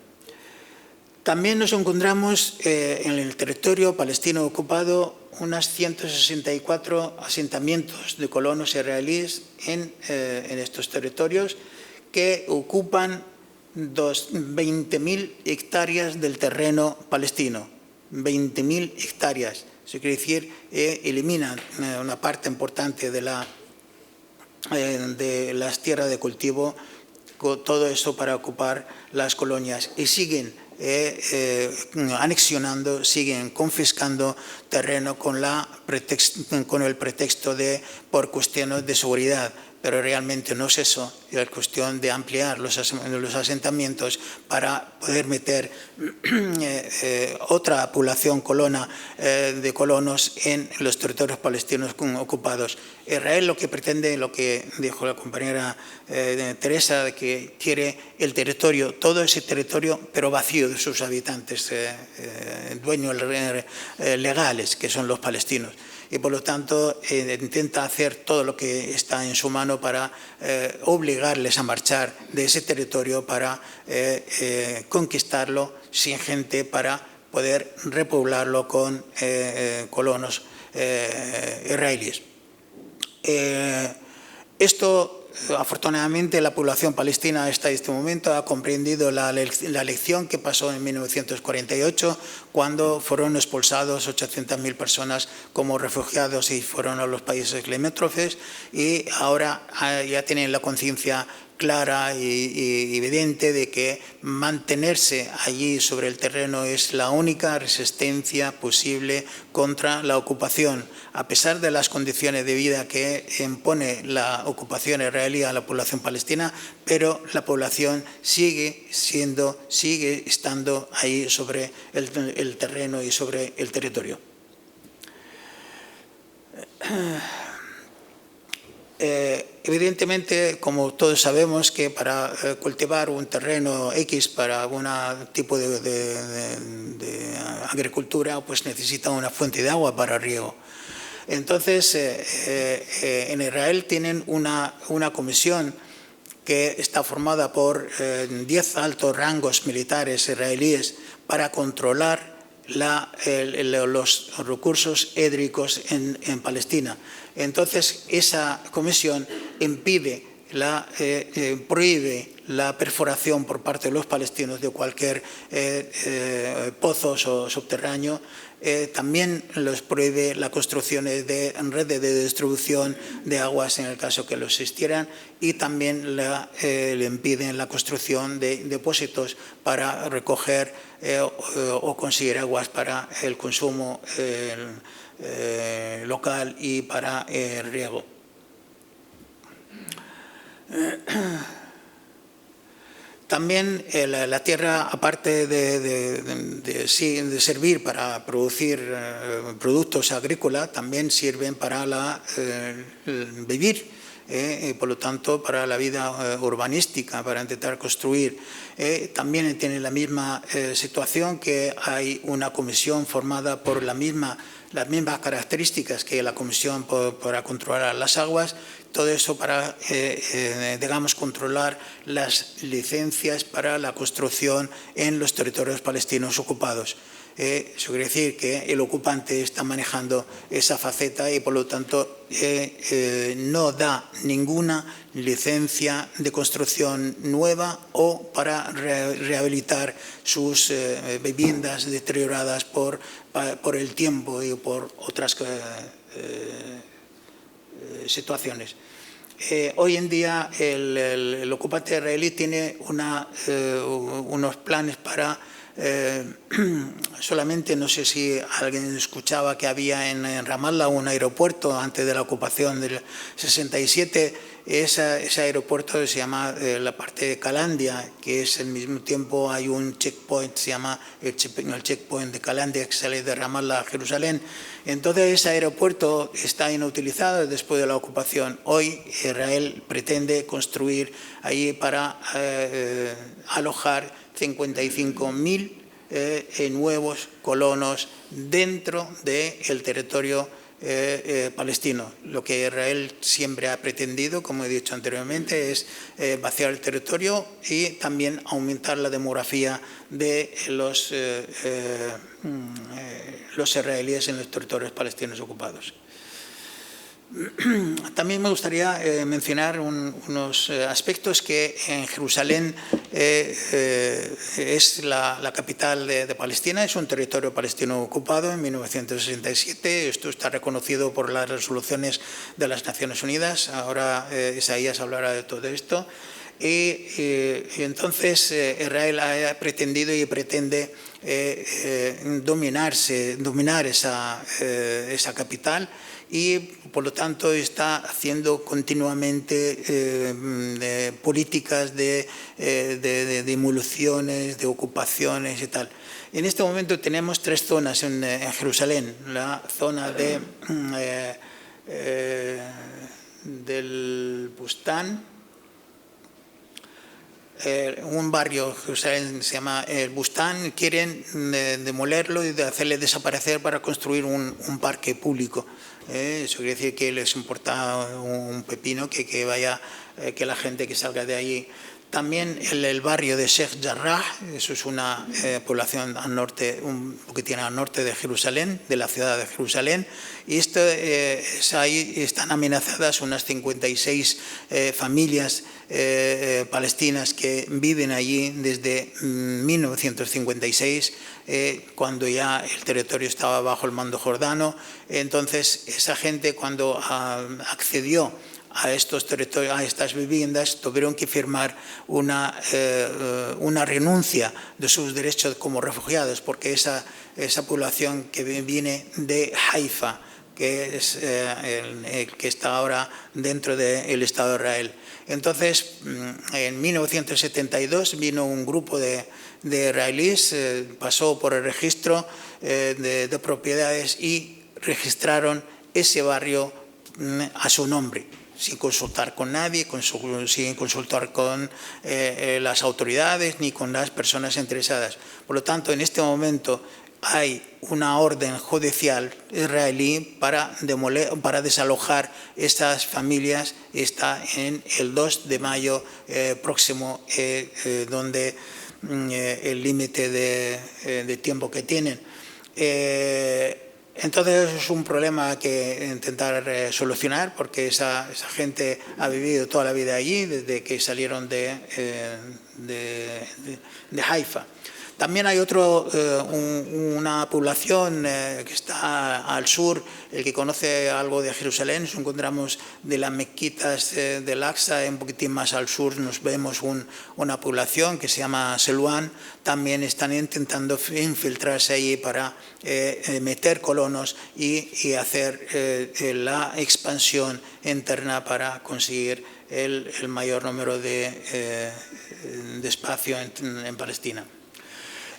También nos encontramos en el territorio palestino ocupado unas 164 asentamientos de colonos israelíes en estos territorios que ocupan 20.000 hectáreas del terreno palestino. 20.000 hectáreas. Eso quiere decir eliminan una parte importante de las tierras de cultivo, todo eso para ocupar las colonias y siguen anexionando, siguen confiscando terreno con el pretexto de por cuestiones de seguridad, pero realmente no es eso, es cuestión de ampliar los asentamientos para poder meter otra población de colonos en los territorios palestinos ocupados. Israel lo que pretende, lo que dijo la compañera Teresa, que quiere el territorio, todo ese territorio, pero vacío de sus habitantes, dueños legales, que son los palestinos. Y por lo tanto intenta hacer todo lo que está en su mano para obligarles a marchar de ese territorio, para conquistarlo sin gente, para poder repoblarlo con colonos israelíes. Esto, afortunadamente, la población palestina hasta este momento ha comprendido la lección que pasó en 1948, cuando fueron expulsados 800.000 personas como refugiados y fueron a los países limítrofes, y ahora ya tienen la conciencia clara y evidente de que mantenerse allí sobre el terreno es la única resistencia posible contra la ocupación, a pesar de las condiciones de vida que impone la ocupación israelí a la población palestina, pero la población sigue estando ahí sobre el terreno y sobre el territorio. Evidentemente, como todos sabemos, que para cultivar un terreno X para algún tipo de agricultura, pues necesita una fuente de agua para riego. Entonces, en Israel tienen una comisión que está formada por 10 altos rangos militares israelíes para controlar los recursos hídricos en Palestina. Entonces, esa comisión prohíbe la perforación por parte de los palestinos de cualquier pozo subterráneo. También les prohíbe la construcción de redes de distribución de aguas en el caso que lo existieran, y también le impiden la construcción de depósitos para recoger o conseguir aguas para el consumo local y para el riego. También la tierra, aparte de servir para producir productos agrícolas, también sirven para vivir, por lo tanto, para la vida urbanística, para intentar construir. También tiene la misma situación, que hay una comisión formada por las mismas características que la comisión para controlar las aguas. Todo eso para, digamos, controlar las licencias para la construcción en los territorios palestinos ocupados. Eso quiere decir que el ocupante está manejando esa faceta y, por lo tanto, no da ninguna licencia de construcción nueva o para rehabilitar sus viviendas deterioradas por el tiempo y por otras situaciones. Hoy en día el ocupante israelí tiene unos planes para solamente, no sé si alguien escuchaba que había en Ramallah un aeropuerto antes de la ocupación del 67. Ese aeropuerto se llama la parte de Calandia, que es al mismo tiempo hay un checkpoint, se llama el checkpoint de Calandia, que sale de Ramallah a Jerusalén. Entonces ese aeropuerto está inutilizado después de la ocupación. Hoy Israel pretende construir allí para alojar 55.000 nuevos colonos dentro del territorio palestino. Lo que Israel siempre ha pretendido, como he dicho anteriormente, es vaciar el territorio y también aumentar la demografía de los israelíes en los territorios palestinos ocupados. También me gustaría mencionar unos aspectos que en Jerusalén es la capital de Palestina, es un territorio palestino ocupado en 1967. Esto está reconocido por las resoluciones de las Naciones Unidas. Ahora Isaías hablará de todo esto. Y entonces Israel ha pretendido y pretende dominar esa capital, y por lo tanto está haciendo continuamente políticas de demoliciones, de ocupaciones y tal. En este momento tenemos 3 zonas en Jerusalén: la zona del Bustán, un barrio que se llama el Bustán. Quieren demolerlo y hacerle desaparecer para construir un parque público. Eso quiere decir que les importa un pepino que la gente que salga de allí. También el barrio de Sheikh Jarrah, eso es una población al norte, un poquitín al norte de Jerusalén, de la ciudad de Jerusalén, y ahí están amenazadas unas 56 familias palestinas que viven allí desde 1956, cuando ya el territorio estaba bajo el mando jordano. Entonces esa gente, cuando accedió a estos territorios, a estas viviendas, tuvieron que firmar una renuncia de sus derechos como refugiados, porque esa población que viene de Haifa, que es que está ahora dentro del Estado de Israel. Entonces, en 1972 vino un grupo de israelíes, pasó por el registro de propiedades y registraron ese barrio a su nombre, sin consultar con nadie, sin consultar con las autoridades ni con las personas interesadas. Por lo tanto, en este momento hay una orden judicial israelí para desalojar estas familias. Está en el 2 de mayo próximo, donde el límite de tiempo que tienen. Entonces es un problema que intentar solucionar, porque esa gente ha vivido toda la vida allí, desde que salieron de Haifa. También hay una población que está al sur. El que conoce algo de Jerusalén, nos encontramos de las mezquitas del Aqsa, un poquitín más al sur nos vemos una población que se llama Seluán. También están intentando infiltrarse allí para meter colonos y hacer la expansión interna para conseguir el mayor número de espacio en Palestina.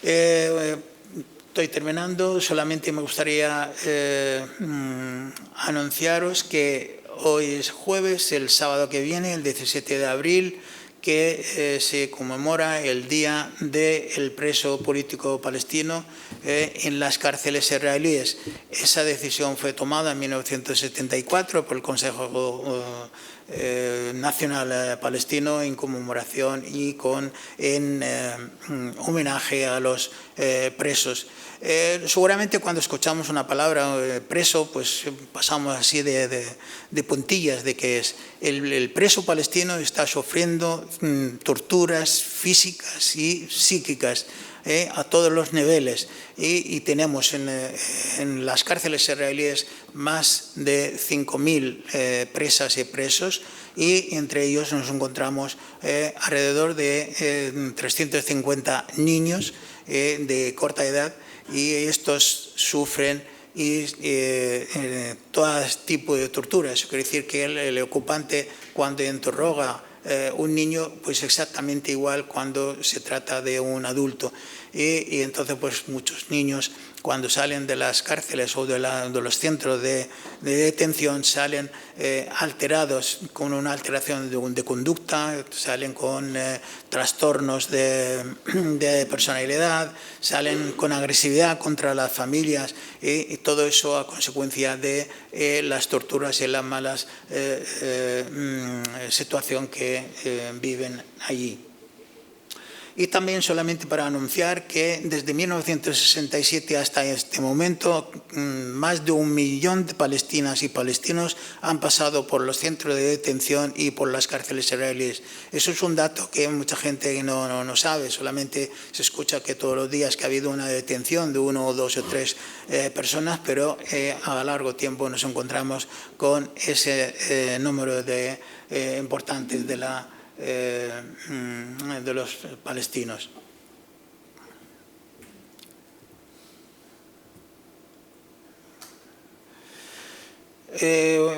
Estoy terminando. Solamente me gustaría anunciaros que hoy es jueves, el sábado que viene, el 17 de abril, que se conmemora el Día del Preso Político Palestino en las cárceles israelíes. Esa decisión fue tomada en 1974 por el Consejo Nacional Palestino en conmemoración y en homenaje a los presos. Seguramente cuando escuchamos una palabra preso, pues pasamos así de puntillas de que es. El preso palestino está sufriendo torturas físicas y psíquicas a todos los niveles, y tenemos en las cárceles israelíes más de 5.000 presas y presos, y entre ellos nos encontramos alrededor de 350 niños de corta edad, y estos sufren y todo tipo de tortura. Eso quiere decir que el ocupante, cuando interroga un niño, pues exactamente igual cuando se trata de un adulto. Y entonces pues muchos niños, cuando salen de las cárceles o de los centros de detención, salen alterados, con una alteración de conducta, salen con trastornos de personalidad, salen con agresividad contra las familias, y todo eso a consecuencia de las torturas y la mala situación que viven allí. Y también solamente para anunciar que desde 1967 hasta este momento más de 1 millón de palestinas y palestinos han pasado por los centros de detención y por las cárceles israelíes. Eso es un dato que mucha gente no sabe, solamente se escucha que todos los días que ha habido una detención de 1 o 2 o 3 personas, pero a largo tiempo nos encontramos con ese número de importantes de los palestinos.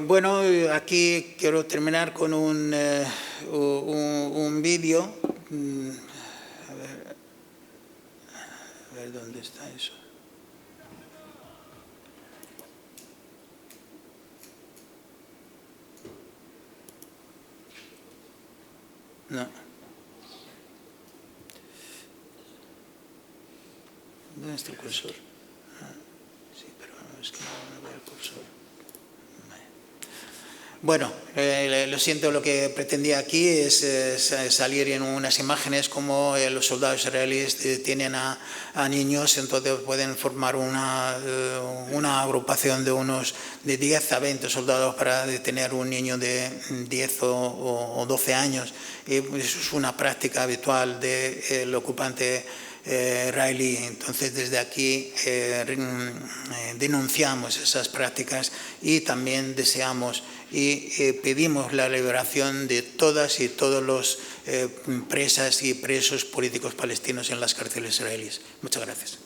Bueno, aquí quiero terminar con un vídeo. A ver dónde está eso. No. ¿Dónde está el cursor? Sí, pero es que no veo el cursor. Bueno, lo siento, lo que pretendía aquí es salir en unas imágenes como los soldados israelíes detienen a niños, entonces pueden formar una agrupación de 10 a 20 soldados para detener un niño de 10 o 12 años. Y eso es una práctica habitual del ocupante israelí. Entonces, desde aquí denunciamos esas prácticas y también deseamos y pedimos la liberación de todas y todos los presas y presos políticos palestinos en las cárceles israelíes. Muchas gracias.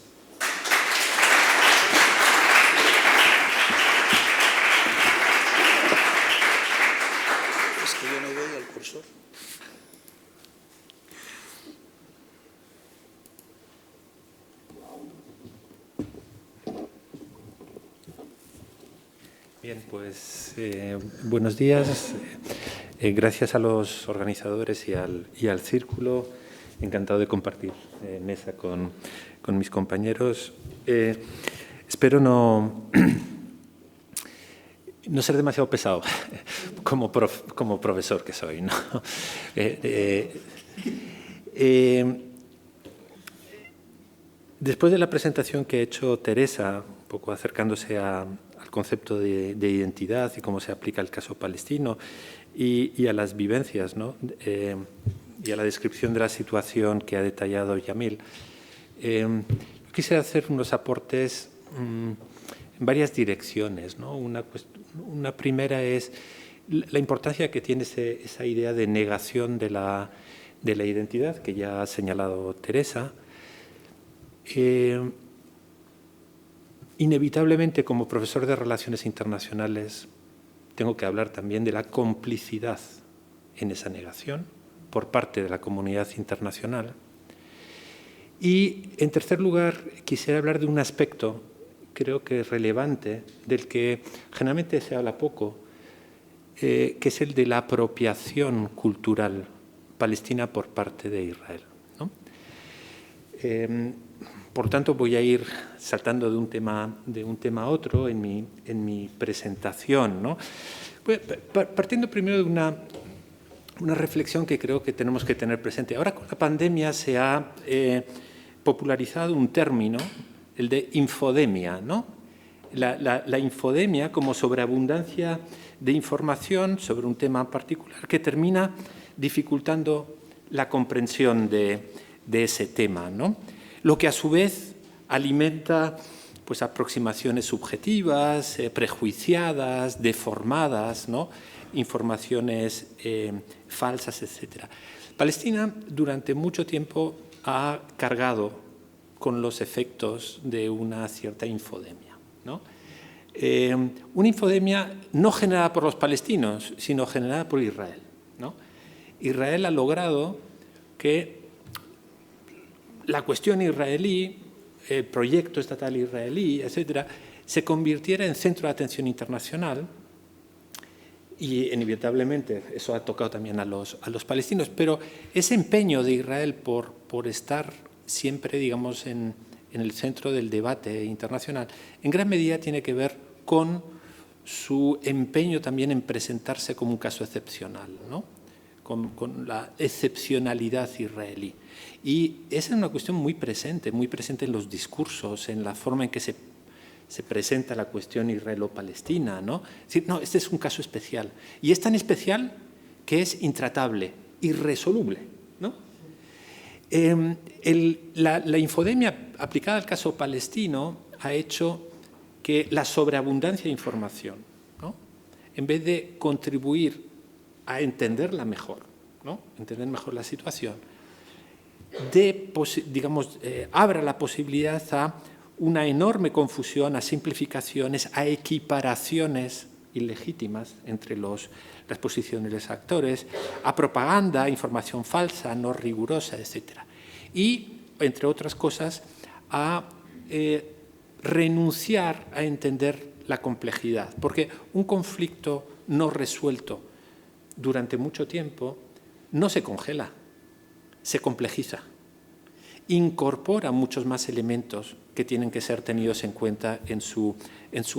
Es que yo no veo el cursor. Bien, pues buenos días. Gracias a los organizadores y al Círculo. Encantado de compartir mesa con mis compañeros. Espero no ser demasiado pesado como profesor que soy, ¿no? Después de la presentación que ha hecho Teresa, un poco acercándose al concepto de identidad y cómo se aplica el caso palestino y a las vivencias, ¿no? Y a la descripción de la situación que ha detallado Yamil, quisiera hacer unos aportes en varias direcciones, ¿no? Una primera es la importancia que tiene esa idea de negación de la identidad que ya ha señalado Teresa. Inevitablemente, como profesor de Relaciones Internacionales, tengo que hablar también de la complicidad en esa negación por parte de la comunidad internacional. Y, en tercer lugar, quisiera hablar de un aspecto, creo que relevante, del que generalmente se habla poco, que es el de la apropiación cultural palestina por parte de Israel, ¿no? Por tanto, voy a ir saltando de un tema a otro en mi presentación, ¿no? Pues, partiendo primero de una reflexión que creo que tenemos que tener presente. Ahora, con la pandemia se ha popularizado un término, el de infodemia, ¿no? La infodemia como sobreabundancia de información sobre un tema particular que termina dificultando la comprensión de ese tema, ¿no? Lo que a su vez alimenta pues, aproximaciones subjetivas, prejuiciadas, deformadas, ¿no? Informaciones falsas, etc. Palestina durante mucho tiempo ha cargado con los efectos de una cierta infodemia, ¿no? Una infodemia no generada por los palestinos, sino generada por Israel, ¿no? Israel ha logrado que la cuestión israelí, el proyecto estatal israelí, etcétera, se convirtiera en centro de atención internacional y inevitablemente eso ha tocado también a los palestinos, pero ese empeño de Israel por estar siempre, digamos, en el centro del debate internacional, en gran medida tiene que ver con su empeño también en presentarse como un caso excepcional, ¿no? Con la excepcionalidad israelí. Y esa es una cuestión muy presente en los discursos, en la forma en que se presenta la cuestión israelo-palestina, ¿no? Es decir, no, este es un caso especial. Y es tan especial que es intratable, irresoluble, ¿no? La infodemia aplicada al caso palestino ha hecho que la sobreabundancia de información, ¿no?, en vez de contribuir a entenderla mejor, ¿no?, entender mejor la situación, abra la posibilidad a una enorme confusión, a simplificaciones, a equiparaciones ilegítimas entre las posiciones de los actores, a propaganda, a información falsa, no rigurosa, etc. Y, entre otras cosas, a renunciar a entender la complejidad, porque un conflicto no resuelto durante mucho tiempo no se congela, se complejiza, incorpora muchos más elementos que tienen que ser tenidos en cuenta en su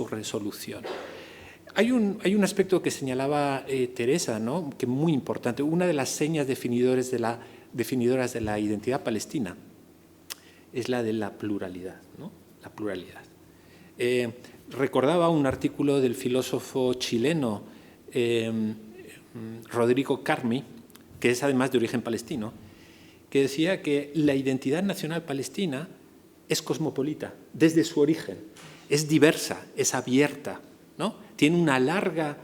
resolución. Hay un aspecto que señalaba Teresa, ¿no?, que es muy importante. Una de las señas definidoras de la identidad palestina es la de la pluralidad, ¿no?, la pluralidad. Recordaba un artículo del filósofo chileno Rodrigo Carmi, que es además de origen palestino, que decía que la identidad nacional palestina es cosmopolita desde su origen, es diversa, es abierta, ¿no?, tiene una larga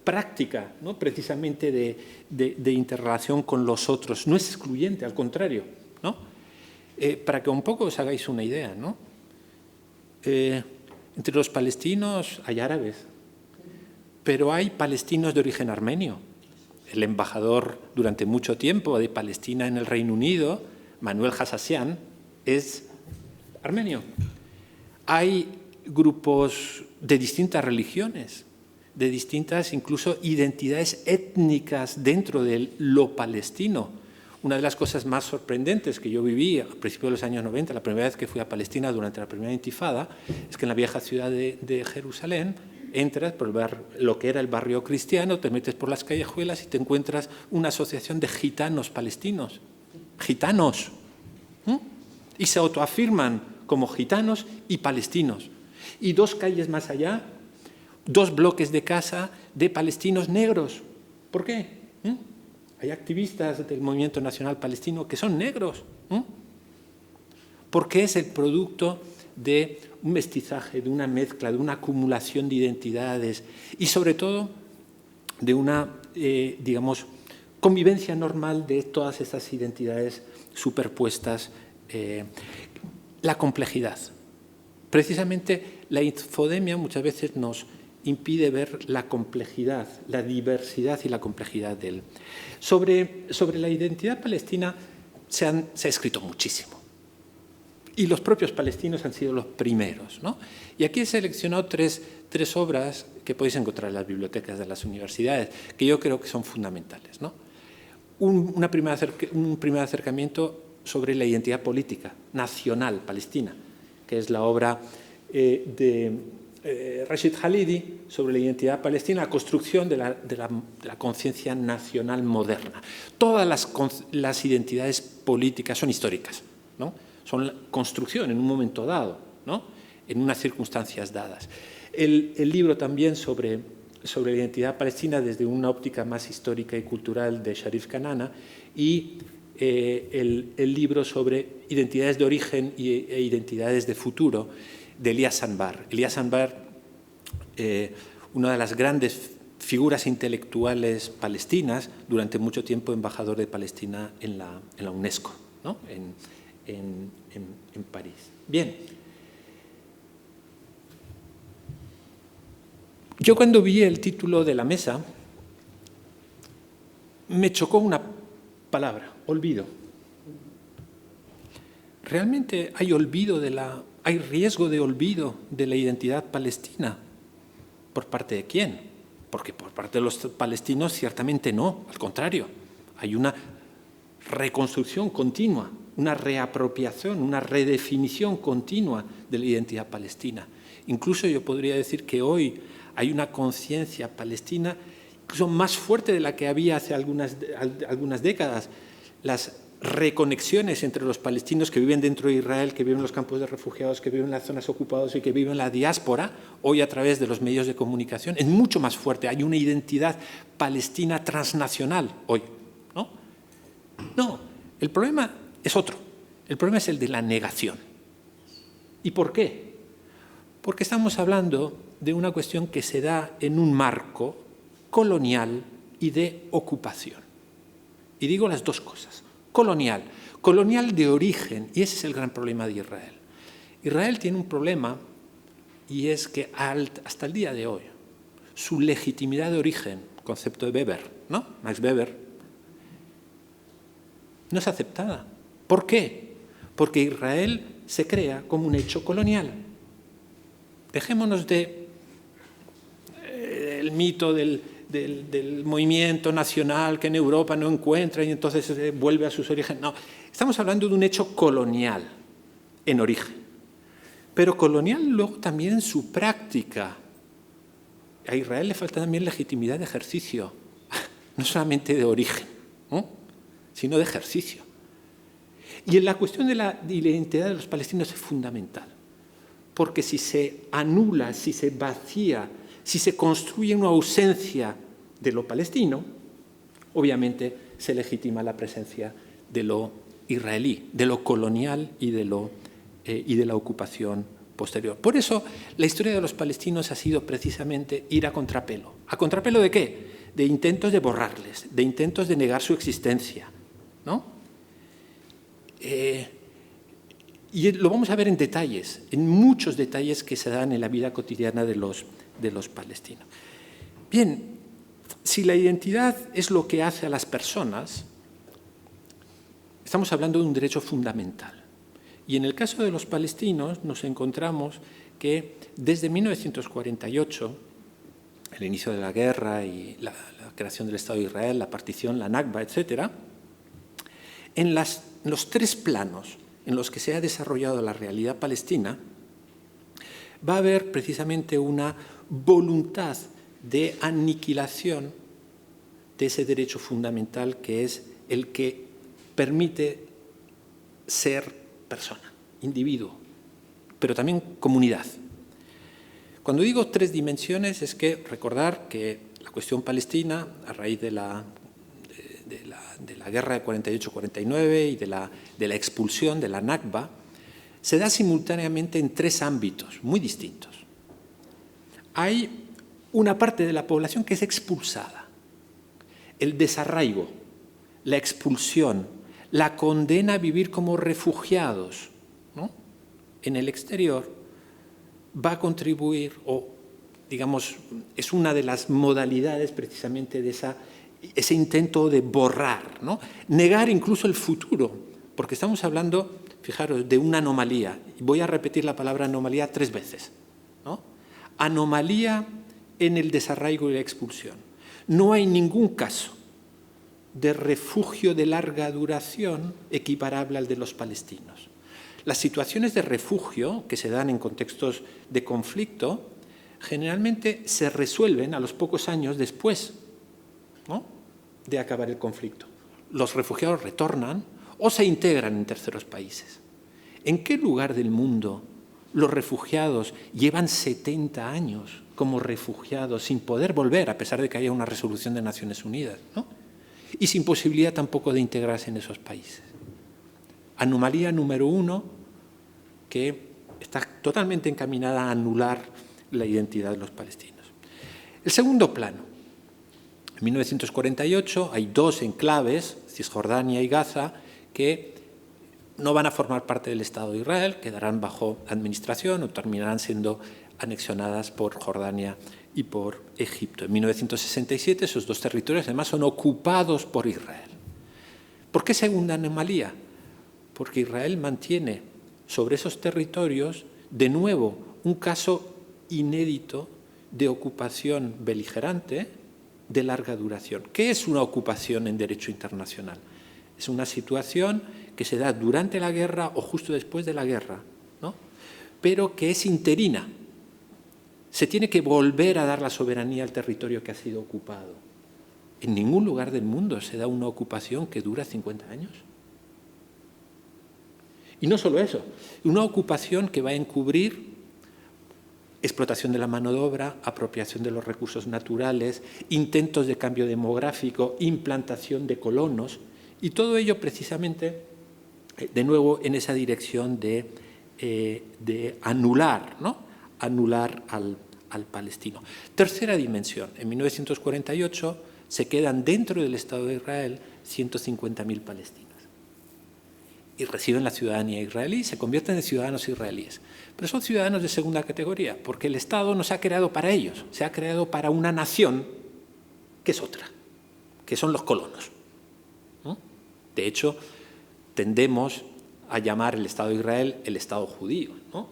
práctica, ¿no?, precisamente de interrelación con los otros, no es excluyente, al contrario, ¿no? Para que un poco os hagáis una idea, ¿no?, entre los palestinos hay árabes, pero hay palestinos de origen armenio. El embajador durante mucho tiempo de Palestina en el Reino Unido, Manuel Hassasian, es armenio. Hay grupos de distintas religiones, de distintas incluso identidades étnicas dentro de lo palestino. Una de las cosas más sorprendentes que yo viví a principios de los años 90, la primera vez que fui a Palestina durante la primera intifada, es que en la vieja ciudad de Jerusalén entras por lo que era el barrio cristiano, te metes por las callejuelas y te encuentras una asociación de gitanos palestinos. Gitanos. Y se autoafirman como gitanos y palestinos. Y 2 calles más allá, 2 bloques de casa de palestinos negros. ¿Por qué? Hay activistas del movimiento nacional palestino que son negros. Porque es el producto de un mestizaje, de una mezcla, de una acumulación de identidades y, sobre todo, de una, convivencia normal de todas estas identidades superpuestas. La complejidad. Precisamente la infodemia muchas veces nos impide ver la complejidad, la diversidad y la complejidad de él. Sobre la identidad palestina se ha escrito muchísimo. Y los propios palestinos han sido los primeros, ¿no? Y aquí he seleccionado tres obras que podéis encontrar en las bibliotecas de las universidades, que yo creo que son fundamentales, ¿no? Un primer acercamiento sobre la identidad política nacional palestina, que es la obra de Rashid Khalidi sobre la identidad palestina, la construcción de la conciencia nacional moderna. Todas las identidades políticas son históricas, ¿no? Son construcción en un momento dado, ¿no?, en unas circunstancias dadas. El libro también sobre la identidad palestina desde una óptica más histórica y cultural de Sharif Kanana y el libro sobre identidades de origen e identidades de futuro de Elias Anbar. Elias Anbar, una de las grandes figuras intelectuales palestinas, durante mucho tiempo embajador de Palestina en la UNESCO, ¿no?, en París. Bien. Yo cuando vi el título de la mesa, me chocó una palabra, olvido. ¿Realmente hay hay riesgo de olvido de la identidad palestina? ¿Por parte de quién? Porque por parte de los palestinos ciertamente no, al contrario. Hay una reconstrucción continua, una reapropiación, una redefinición continua de la identidad palestina. Incluso yo podría decir que hoy hay una conciencia palestina incluso más fuerte de la que había hace algunas décadas. Las reconexiones entre los palestinos que viven dentro de Israel, que viven en los campos de refugiados, que viven en las zonas ocupadas y que viven en la diáspora, hoy a través de los medios de comunicación, es mucho más fuerte. Hay una identidad palestina transnacional hoy, ¿no? No, el problema es otro. El problema es el de la negación. ¿Y por qué? Porque estamos hablando de una cuestión que se da en un marco colonial y de ocupación. Y digo las dos cosas. Colonial de origen, y ese es el gran problema de Israel. Israel tiene un problema, y es que hasta el día de hoy, su legitimidad de origen, concepto de Weber, ¿no? Max Weber, no es aceptada. ¿Por qué? Porque Israel se crea como un hecho colonial. Dejémonos el mito del movimiento nacional que en Europa no encuentra y entonces vuelve a sus orígenes. No, estamos hablando de un hecho colonial en origen, pero colonial luego también en su práctica. A Israel le falta también legitimidad de ejercicio, no solamente de origen, ¿no?, sino de ejercicio. Y en la cuestión de la identidad de los palestinos es fundamental, porque si se anula, si se vacía, si se construye una ausencia de lo palestino, obviamente se legitima la presencia de lo israelí, de lo colonial y de la ocupación posterior. Por eso la historia de los palestinos ha sido precisamente ir a contrapelo. ¿A contrapelo de qué? De intentos de borrarles, de intentos de negar su existencia, ¿no? Y lo vamos a ver en detalles, en muchos detalles que se dan en la vida cotidiana de los palestinos. Bien, si la identidad es lo que hace a las personas, estamos hablando de un derecho fundamental. Y en el caso de los palestinos nos encontramos que desde 1948, el inicio de la guerra y la creación del Estado de Israel, la partición, la Nakba, etc., en los tres planos en los que se ha desarrollado la realidad palestina, va a haber precisamente una voluntad de aniquilación de ese derecho fundamental que es el que permite ser persona, individuo, pero también comunidad. Cuando digo tres dimensiones es que recordar que la cuestión palestina, a raíz de la guerra de 48-49 y de la expulsión de la Nakba, se da simultáneamente en tres ámbitos muy distintos. Hay una parte de la población que es expulsada. El desarraigo, la expulsión, la condena a vivir como refugiados, ¿no?, en el exterior, va a contribuir, o digamos, es una de las modalidades precisamente de ese intento de borrar, ¿no?, negar incluso el futuro, porque estamos hablando, fijaros, de una anomalía. Voy a repetir la palabra anomalía 3 veces, ¿no? Anomalía en el desarraigo y la expulsión. No hay ningún caso de refugio de larga duración equiparable al de los palestinos. Las situaciones de refugio que se dan en contextos de conflicto generalmente se resuelven a los pocos años después, ¿no?, de acabar el conflicto. Los refugiados retornan o se integran en terceros países. ¿En qué lugar del mundo los refugiados llevan 70 años como refugiados sin poder volver, a pesar de que haya una resolución de Naciones Unidas, ¿no?, y sin posibilidad tampoco de integrarse en esos países? Anomalía número 1, que está totalmente encaminada a anular la identidad de los palestinos. El segundo plano. En 1948 hay 2 enclaves, Cisjordania y Gaza, que no van a formar parte del Estado de Israel, quedarán bajo administración o terminarán siendo anexionadas por Jordania y por Egipto. En 1967 esos dos territorios además son ocupados por Israel. ¿Por qué segunda anomalía? Porque Israel mantiene sobre esos territorios de nuevo un caso inédito de ocupación beligerante de larga duración. ¿Qué es una ocupación en derecho internacional? Es una situación que se da durante la guerra o justo después de la guerra, ¿no? Pero que es interina. Se tiene que volver a dar la soberanía al territorio que ha sido ocupado. En ningún lugar del mundo se da una ocupación que dura 50 años. Y no solo eso, una ocupación que va a encubrir explotación de la mano de obra, apropiación de los recursos naturales, intentos de cambio demográfico, implantación de colonos, y todo ello precisamente, de nuevo, en esa dirección de anular, ¿no? Anular al palestino. Tercera dimensión. En 1948 se quedan dentro del Estado de Israel 150.000 palestinos y reciben la ciudadanía israelí, se convierten en ciudadanos israelíes. Pero son ciudadanos de segunda categoría, porque el Estado no se ha creado para ellos, se ha creado para una nación que es otra, que son los colonos, ¿no? De hecho, tendemos a llamar el Estado de Israel el Estado judío, ¿no?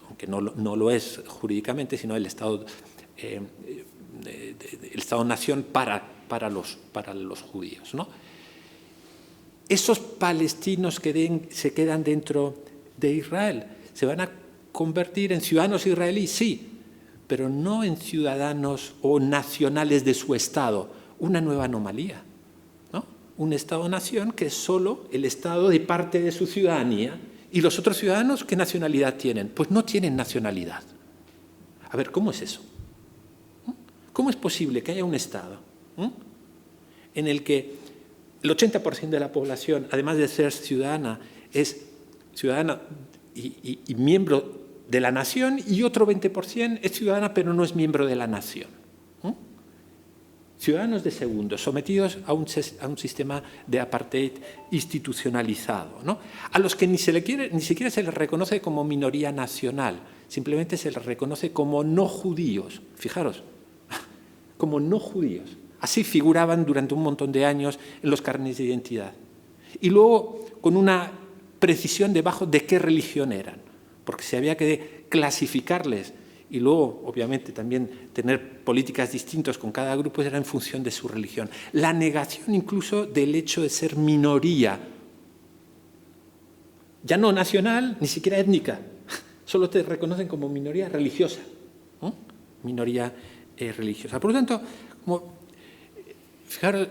Aunque no lo es jurídicamente, sino el Estado-nación para los judíos, ¿no? Esos palestinos que se quedan dentro de Israel se van a convertir en ciudadanos israelíes, sí, pero no en ciudadanos o nacionales de su Estado, una nueva anomalía, ¿no? Un Estado-nación que es solo el Estado de parte de su ciudadanía. ¿Y los otros ciudadanos qué nacionalidad tienen? Pues no tienen nacionalidad. A ver, ¿cómo es eso? ¿Cómo es posible que haya un Estado en el que el 80% de la población, además de ser ciudadana, es ciudadana y miembro de la nación, y otro 20% es ciudadana pero no es miembro de la nación? Ciudadanos de segundo, sometidos a un sistema de apartheid institucionalizado, ¿no? A los que ni siquiera se les reconoce como minoría nacional, simplemente se les reconoce como no judíos. Fijaros, como no judíos. Así figuraban durante un montón de años en los carnets de identidad. Y luego con una precisión debajo de qué religión eran, porque se había que clasificarles y luego, obviamente, también tener políticas distintas con cada grupo era en función de su religión. La negación incluso del hecho de ser minoría, ya no nacional, ni siquiera étnica, solo te reconocen como minoría religiosa, ¿no? Minoría religiosa. Por lo tanto, fijaros,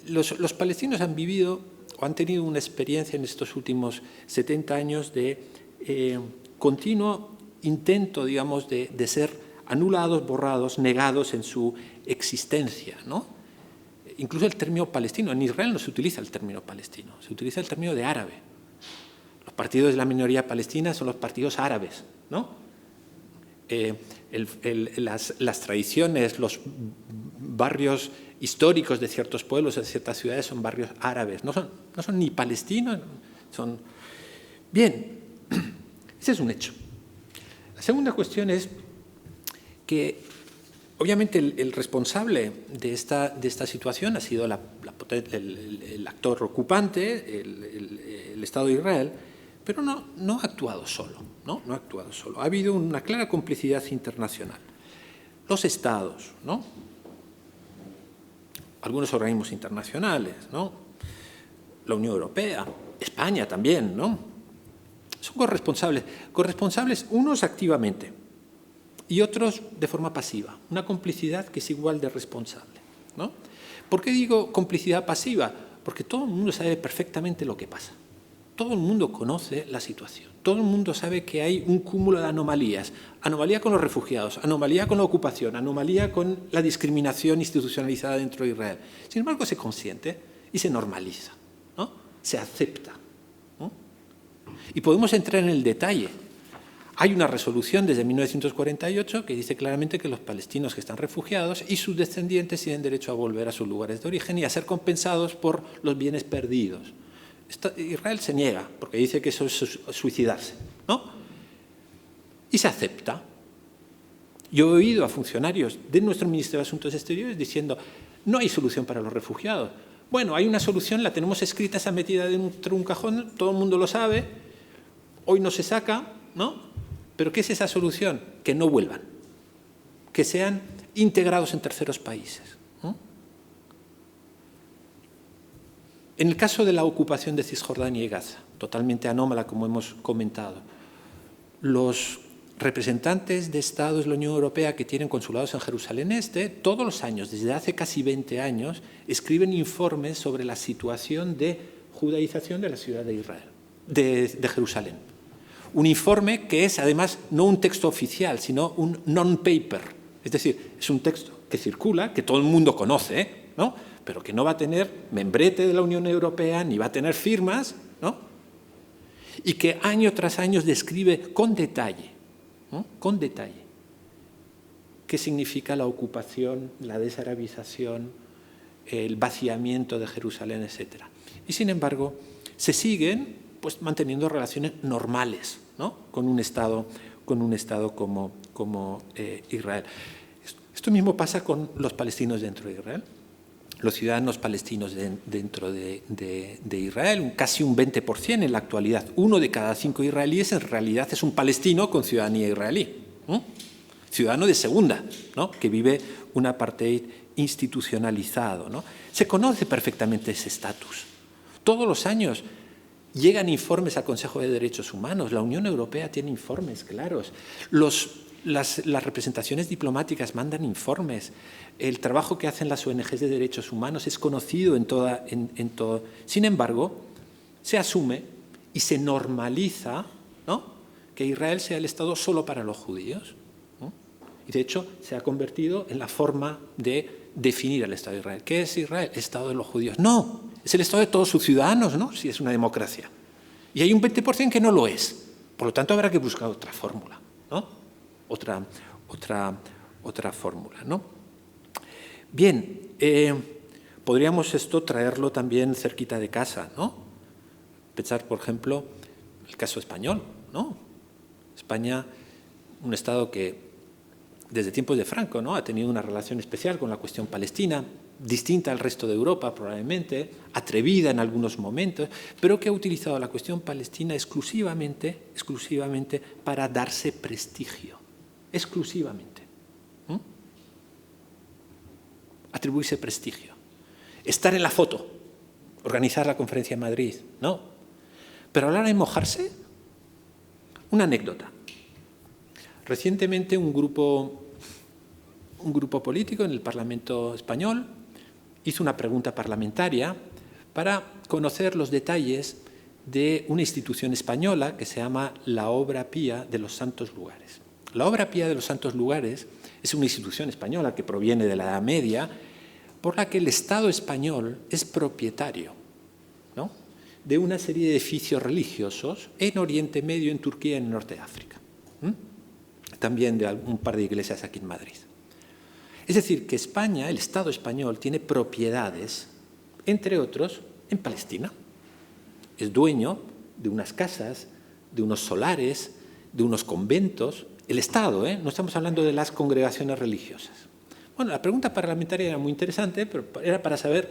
los palestinos han vivido o han tenido una experiencia en estos últimos 70 años de continuo intento, digamos, de ser anulados, borrados, negados en su existencia, ¿no? Incluso el término palestino. En Israel no se utiliza el término palestino, se utiliza el término de árabe. Los partidos de la minoría palestina son los partidos árabes, ¿no? Las tradiciones, los barrios históricos de ciertos pueblos, de ciertas ciudades, son barrios árabes, no son ni palestinos, son... Bien, ese es un hecho. La segunda cuestión es que, obviamente, el responsable de esta situación ha sido el actor ocupante, el Estado de Israel, pero no ha actuado solo, ¿no? No ha actuado solo. Ha habido una clara complicidad internacional. Los Estados, ¿no? Algunos organismos internacionales, ¿no? La Unión Europea, España también, ¿no? Son corresponsables unos activamente y otros de forma pasiva. Una complicidad que es igual de responsable, ¿no? ¿Por qué digo complicidad pasiva? Porque todo el mundo sabe perfectamente lo que pasa. Todo el mundo conoce la situación. Todo el mundo sabe que hay un cúmulo de anomalías. Anomalía con los refugiados, anomalía con la ocupación, anomalía con la discriminación institucionalizada dentro de Israel. Sin embargo, se consiente y se normaliza, ¿no? Se acepta, ¿no? Y podemos entrar en el detalle. Hay una resolución desde 1948 que dice claramente que los palestinos que están refugiados y sus descendientes tienen derecho a volver a sus lugares de origen y a ser compensados por los bienes perdidos. Israel se niega, porque dice que eso es suicidarse, ¿no? Y se acepta. Yo he oído a funcionarios de nuestro Ministerio de Asuntos Exteriores diciendo no hay solución para los refugiados. Bueno, hay una solución, la tenemos escrita, está metida dentro de un cajón, todo el mundo lo sabe, hoy no se saca, ¿no? ¿Pero qué es esa solución? Que no vuelvan, que sean integrados en terceros países, ¿no? En el caso de la ocupación de Cisjordania y Gaza, totalmente anómala, como hemos comentado, los representantes de Estados de la Unión Europea que tienen consulados en Jerusalén Este, todos los años, desde hace casi 20 años, escriben informes sobre la situación de judaización de la ciudad de Israel, de Jerusalén. Un informe que es, además, no un texto oficial, sino un non-paper. Es decir, es un texto que circula, que todo el mundo conoce, ¿no? Pero que no va a tener membrete de la Unión Europea, ni va a tener firmas, ¿no? Y que año tras año describe con detalle, ¿no? Con detalle, qué significa la ocupación, la desarabización, el vaciamiento de Jerusalén, etc. Y sin embargo, se siguen pues, manteniendo relaciones normales, ¿no? con un Estado como Israel. Esto mismo pasa con los palestinos dentro de Israel. Los ciudadanos palestinos dentro de Israel, casi un 20% en la actualidad. 1 de cada 5 israelíes en realidad es un palestino con ciudadanía israelí, ¿no? Ciudadano de segunda, ¿no? Que vive un apartheid institucionalizado, ¿no? Se conoce perfectamente ese estatus. Todos los años llegan informes al Consejo de Derechos Humanos, la Unión Europea tiene informes claros, las representaciones diplomáticas mandan informes, el trabajo que hacen las ONGs de derechos humanos es conocido en todo. Sin embargo, se asume y se normaliza, ¿no? Que Israel sea el Estado solo para los judíos, ¿no? Y de hecho se ha convertido en la forma de definir al Estado de Israel. ¿Qué es Israel? El Estado de los judíos. No, es el Estado de todos sus ciudadanos, ¿no? Si es una democracia. Y hay un 20% que no lo es. Por lo tanto, habrá que buscar otra fórmula, ¿no? Otra fórmula, ¿no? Bien, podríamos esto traerlo también cerquita de casa, ¿no? Pensar, por ejemplo, el caso español, ¿no? España, un Estado que desde tiempos de Franco, ¿no? Ha tenido una relación especial con la cuestión palestina, distinta al resto de Europa probablemente, atrevida en algunos momentos, pero que ha utilizado la cuestión palestina exclusivamente para darse prestigio. Exclusivamente. Atribuirse prestigio. Estar en la foto. Organizar la conferencia en Madrid. No. Pero a la hora de mojarse, una anécdota. Recientemente un grupo político en el Parlamento español hizo una pregunta parlamentaria para conocer los detalles de una institución española que se llama la Obra Pía de los Santos Lugares. La Obra Pía de los Santos Lugares es una institución española que proviene de la Edad Media, por la que el Estado español es propietario, ¿no? De una serie de edificios religiosos en Oriente Medio, en Turquía y en el norte de África. También de un par de iglesias aquí en Madrid. Es decir, que España, el Estado español, tiene propiedades, entre otros, en Palestina. Es dueño de unas casas, de unos solares, de unos conventos. El Estado, no estamos hablando de las congregaciones religiosas. Bueno, la pregunta parlamentaria era muy interesante, pero era para saber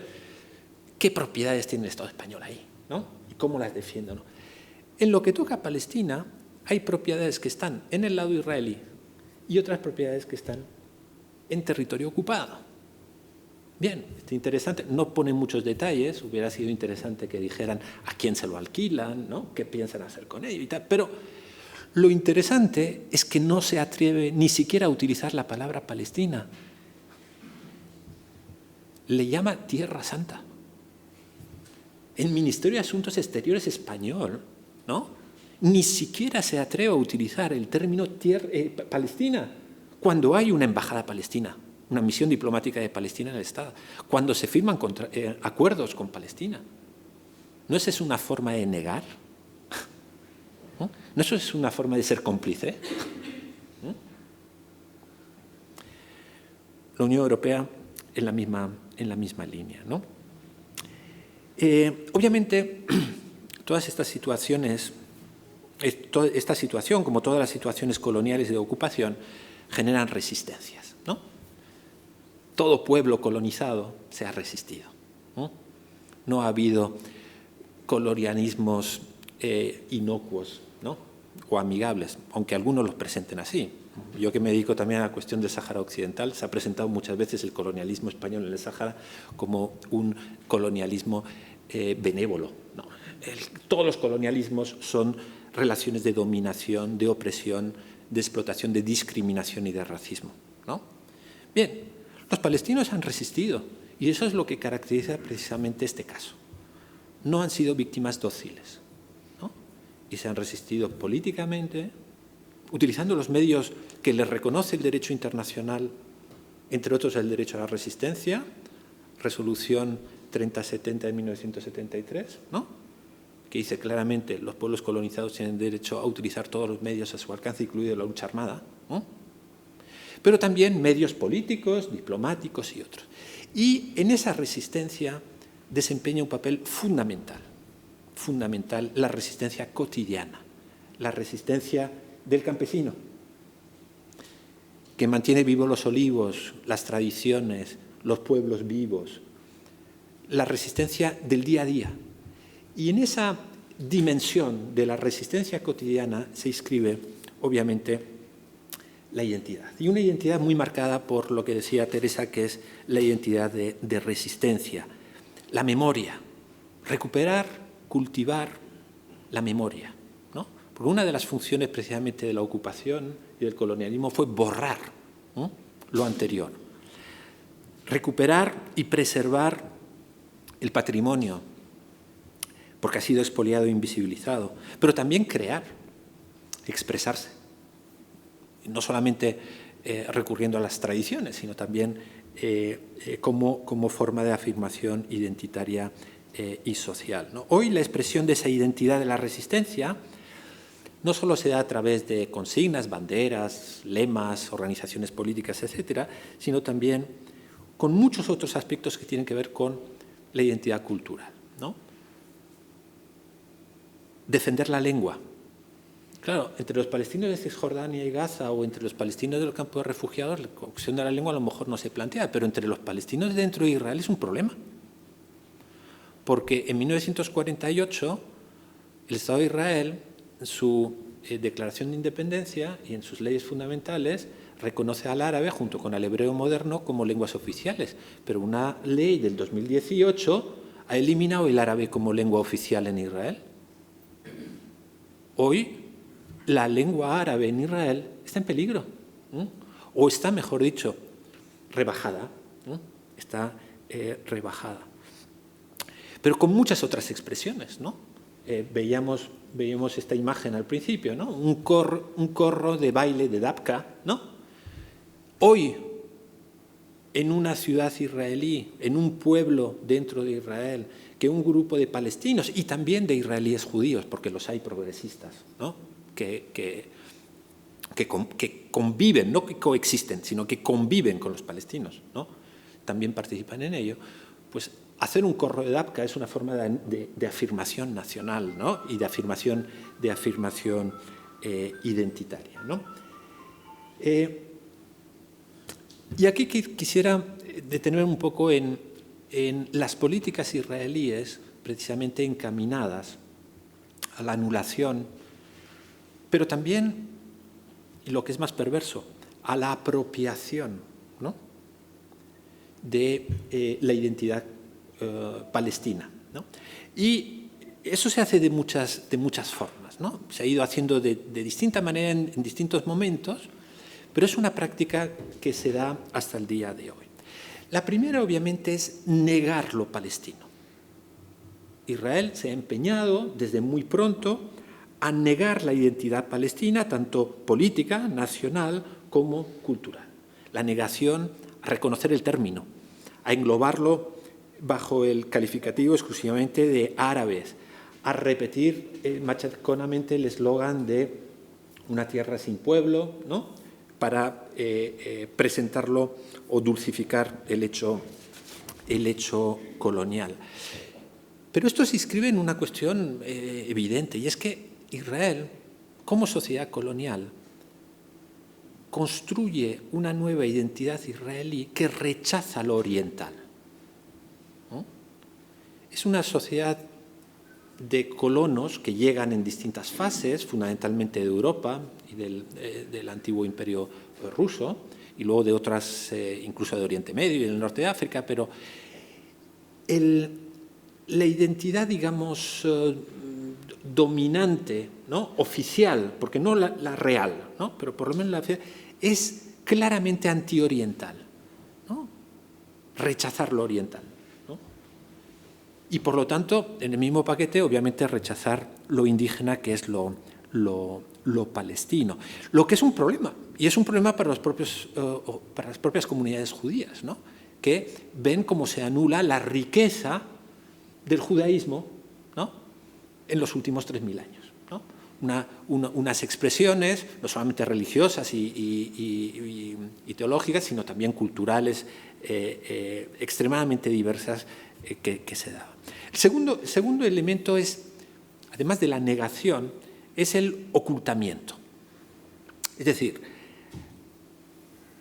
qué propiedades tiene el Estado español ahí, ¿no? Y cómo las defiende, ¿no? En lo que toca a Palestina, hay propiedades que están en el lado israelí y otras propiedades que están en territorio ocupado. Bien, está interesante. No ponen muchos detalles, hubiera sido interesante que dijeran a quién se lo alquilan, ¿no? Qué piensan hacer con ello y tal, pero lo interesante es que no se atreve ni siquiera a utilizar la palabra Palestina. Le llama Tierra Santa. El Ministerio de Asuntos Exteriores español, ¿no? Ni siquiera se atreve a utilizar el término Palestina cuando hay una embajada palestina, una misión diplomática de Palestina en el Estado, cuando se firman acuerdos con Palestina. ¿No esa es una forma de negar? ¿No eso es una forma de ser cómplice? La Unión Europea en la misma línea, ¿no? Obviamente, todas estas situaciones, esta situación, como todas las situaciones coloniales de ocupación, generan resistencias, ¿no? Todo pueblo colonizado se ha resistido, ¿no? No ha habido colonialismos inocuos, ¿no? O amigables, aunque algunos los presenten así. Yo, que me dedico también a la cuestión del Sáhara Occidental, se ha presentado muchas veces el colonialismo español en el Sáhara como un colonialismo benévolo, ¿no? Todos los colonialismos son relaciones de dominación, de opresión, de explotación, de discriminación y de racismo, ¿no? Bien, los palestinos han resistido y eso es lo que caracteriza precisamente este caso. No han sido víctimas dóciles, ¿no? Y se han resistido políticamente, utilizando los medios que les reconoce el derecho internacional, entre otros el derecho a la resistencia, resolución 3070 de 1973, ¿no? Que dice claramente los pueblos colonizados tienen derecho a utilizar todos los medios a su alcance, incluida la lucha armada, ¿no? Pero también medios políticos, diplomáticos y otros. Y en esa resistencia desempeña un papel fundamental la resistencia cotidiana, la resistencia del campesino, que mantiene vivos los olivos, las tradiciones, los pueblos vivos, la resistencia del día a día. Y en esa dimensión de la resistencia cotidiana se inscribe, obviamente, la identidad. Y una identidad muy marcada por lo que decía Teresa, que es la identidad de resistencia, la memoria, recuperar, cultivar la memoria, ¿no? Porque una de las funciones precisamente de la ocupación y del colonialismo fue borrar, ¿no?, lo anterior. Recuperar y preservar el patrimonio, porque ha sido expoliado e invisibilizado, pero también crear, expresarse. No solamente recurriendo a las tradiciones, sino también como forma de afirmación identitaria y social, ¿no? Hoy la expresión de esa identidad de la resistencia no solo se da a través de consignas, banderas, lemas, organizaciones políticas, etcétera, sino también con muchos otros aspectos que tienen que ver con la identidad cultural, ¿no? Defender la lengua. Claro, entre los palestinos de Cisjordania y Gaza o entre los palestinos de los campos de refugiados, la cuestión de la lengua a lo mejor no se plantea, pero entre los palestinos dentro de Israel es un problema. Porque en 1948 el Estado de Israel, en su declaración de independencia y en sus leyes fundamentales, reconoce al árabe junto con el hebreo moderno como lenguas oficiales, pero una ley del 2018 ha eliminado el árabe como lengua oficial en Israel. Hoy la lengua árabe en Israel está en peligro, ¿no? O está, mejor dicho, rebajada, ¿no? Está rebajada. Pero con muchas otras expresiones, ¿no? Veíamos esta imagen al principio, ¿no? Un corro de baile de Dabka, ¿no? Hoy, en una ciudad israelí, en un pueblo dentro de Israel, que un grupo de palestinos y también de israelíes judíos, porque los hay progresistas, ¿no?, que conviven, no que coexisten, sino que conviven con los palestinos, ¿no?, también participan en ello, pues hacer un corro de Dabka es una forma de afirmación nacional, ¿no?, y de afirmación identitaria, ¿no? Y aquí quisiera detenerme un poco en las políticas israelíes precisamente encaminadas a la anulación, pero también, y lo que es más perverso, a la apropiación, ¿no?, de la identidad palestina, ¿no? Y eso se hace de muchas formas, ¿no? Se ha ido haciendo de distinta manera en distintos momentos, pero es una práctica que se da hasta el día de hoy. La primera, obviamente, es negar lo palestino. Israel se ha empeñado desde muy pronto a negar la identidad palestina, tanto política, nacional, como cultural. La negación a reconocer el término, a englobarlo bajo el calificativo exclusivamente de árabes, a repetir machaconamente el eslogan de una tierra sin pueblo, ¿no?, para presentarlo o dulcificar el hecho colonial. Pero esto se inscribe en una cuestión evidente, y es que Israel, como sociedad colonial, construye una nueva identidad israelí que rechaza lo oriental, ¿no? Es una sociedad de colonos que llegan en distintas fases, fundamentalmente de Europa y del antiguo imperio ruso, y luego de otras, incluso de Oriente Medio y del norte de África, pero la identidad, digamos, dominante, ¿no? Oficial, porque no la real, ¿no? Pero por lo menos la oficial, es claramente antioriental, ¿no? Rechazar lo oriental, ¿no? Y por lo tanto, en el mismo paquete, obviamente, rechazar lo indígena, que es lo palestino. Lo que es un problema, y es un problema para las propias comunidades judías, ¿no? Que ven cómo se anula la riqueza del judaísmo, ¿no? En los últimos 3.000 años, ¿no? Unas expresiones, no solamente religiosas y teológicas, sino también culturales, extremadamente diversas que se daban. El segundo elemento es, además de la negación, es el ocultamiento. Es decir,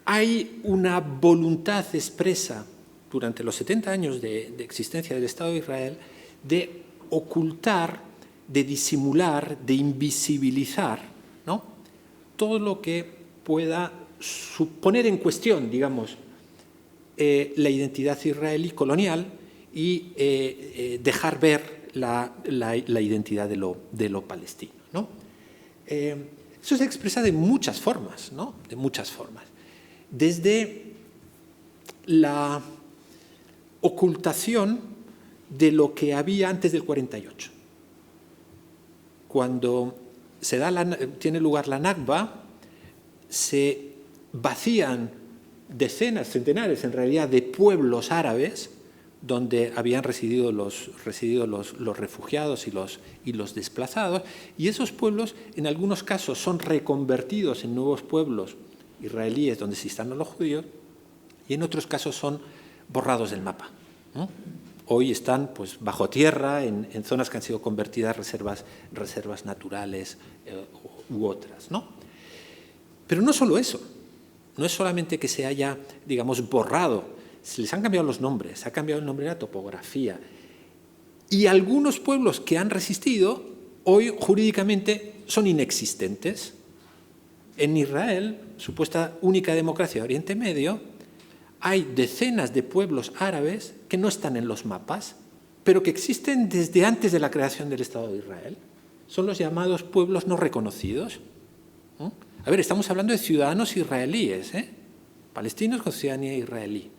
hay una voluntad expresa durante los 70 años de existencia del Estado de Israel de ocultar, de disimular, de invisibilizar, ¿no? Todo lo que pueda poner en cuestión, digamos, la identidad israelí colonial y dejar ver la identidad de lo palestino, ¿no? Eso se expresa de muchas formas, ¿no? De muchas formas. Desde la ocultación de lo que había antes del 48. Cuando tiene lugar la Nakba, se vacían decenas, centenares en realidad, de pueblos árabes donde habían residido los refugiados y los desplazados, y esos pueblos en algunos casos son reconvertidos en nuevos pueblos israelíes donde se instalan los judíos, y en otros casos son borrados del mapa, ¿no? Hoy están pues, bajo tierra en zonas que han sido convertidas reservas naturales u otras, ¿no? Pero no solo eso, no es solamente que se haya, digamos, borrado, se les han cambiado los nombres, se ha cambiado el nombre de la topografía, y algunos pueblos que han resistido hoy jurídicamente son inexistentes. En Israel, supuesta única democracia de Oriente Medio, hay decenas de pueblos árabes que no están en los mapas, pero que existen desde antes de la creación del Estado de Israel. Son los llamados pueblos no reconocidos, ¿no? A ver, estamos hablando de ciudadanos israelíes, palestinos con ciudadanía israelí.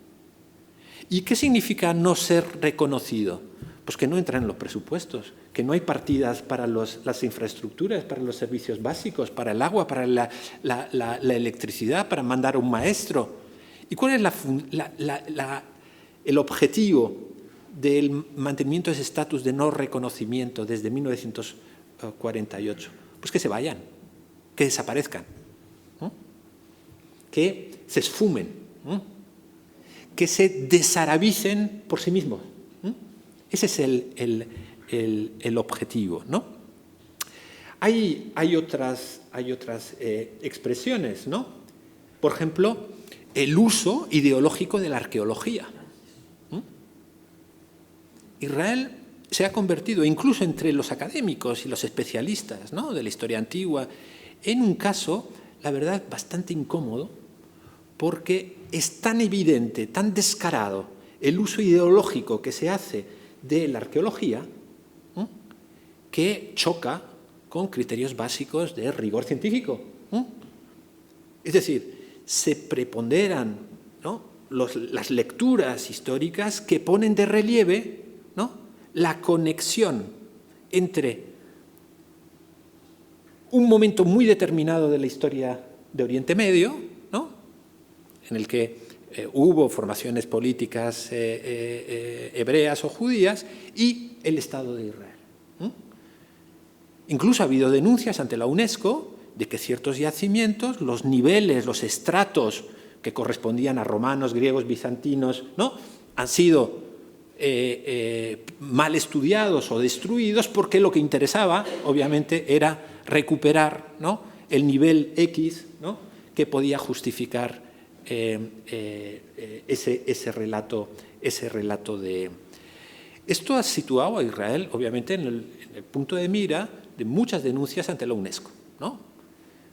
¿Y qué significa no ser reconocido? Pues que no entran en los presupuestos, que no hay partidas para las infraestructuras, para los servicios básicos, para el agua, para la electricidad, para mandar a un maestro. ¿Y cuál es el objetivo del mantenimiento de ese estatus de no reconocimiento desde 1948? Pues que se vayan, que desaparezcan, ¿no? Que se esfumen, ¿no? Que se desarabicen por sí mismos, ¿no? Ese es el objetivo, ¿no? Hay otras expresiones, ¿no? Por ejemplo, el uso ideológico de la arqueología. Israel se ha convertido, incluso entre los académicos y los especialistas, ¿no? De la historia antigua, en un caso, la verdad, bastante incómodo, porque es tan evidente, tan descarado el uso ideológico que se hace de la arqueología, ¿no? Que choca con criterios básicos de rigor científico, ¿no? Es decir, se preponderan, ¿no? Las lecturas históricas que ponen de relieve, ¿no? La conexión entre un momento muy determinado de la historia de Oriente Medio, ¿no? En el que hubo formaciones políticas hebreas o judías, y el Estado de Israel, ¿no? Incluso ha habido denuncias ante la UNESCO de que ciertos yacimientos, los niveles, los estratos que correspondían a romanos, griegos, bizantinos, ¿no? Han sido mal estudiados o destruidos, porque lo que interesaba, obviamente, era recuperar, ¿no? El nivel X, ¿no? que podía justificar ese relato de... Esto ha situado a Israel, obviamente, en el punto de mira de muchas denuncias ante la UNESCO, ¿no?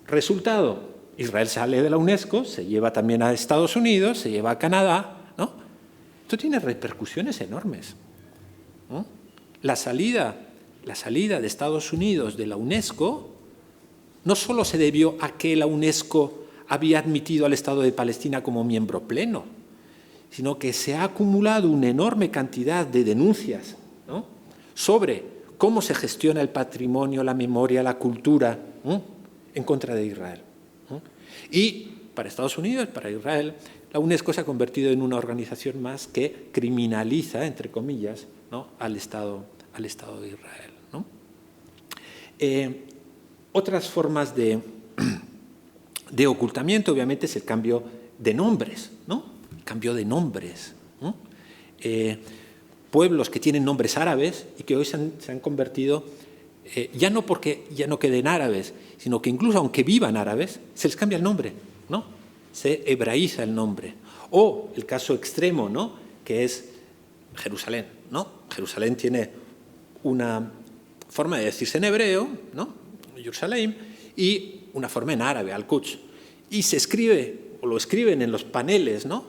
Resultado, Israel sale de la UNESCO, se lleva también a Estados Unidos, se lleva a Canadá, ¿no? Esto tiene repercusiones enormes, ¿no? La salida de Estados Unidos de la UNESCO no solo se debió a que la UNESCO había admitido al Estado de Palestina como miembro pleno, sino que se ha acumulado una enorme cantidad de denuncias, ¿no?, sobre cómo se gestiona el patrimonio, la memoria, la cultura, ¿no?, en contra de Israel, ¿no? Y para Estados Unidos, para Israel, la UNESCO se ha convertido en una organización más que criminaliza, entre comillas, ¿no?, al Estado de Israel, ¿no? Otras formas de ocultamiento, obviamente, es el cambio de nombres, ¿no? El cambio de nombres, ¿no? Pueblos que tienen nombres árabes y que hoy se han convertido, ya no porque ya no queden árabes, sino que incluso aunque vivan árabes, se les cambia el nombre, ¿no? Se hebraiza el nombre. O el caso extremo, ¿no?, que es Jerusalén, ¿no? Jerusalén tiene una forma de decirse en hebreo, ¿no?, Jerusalén, y una forma en árabe, Al-Quds. Y se escribe, o lo escriben en los paneles, ¿no?,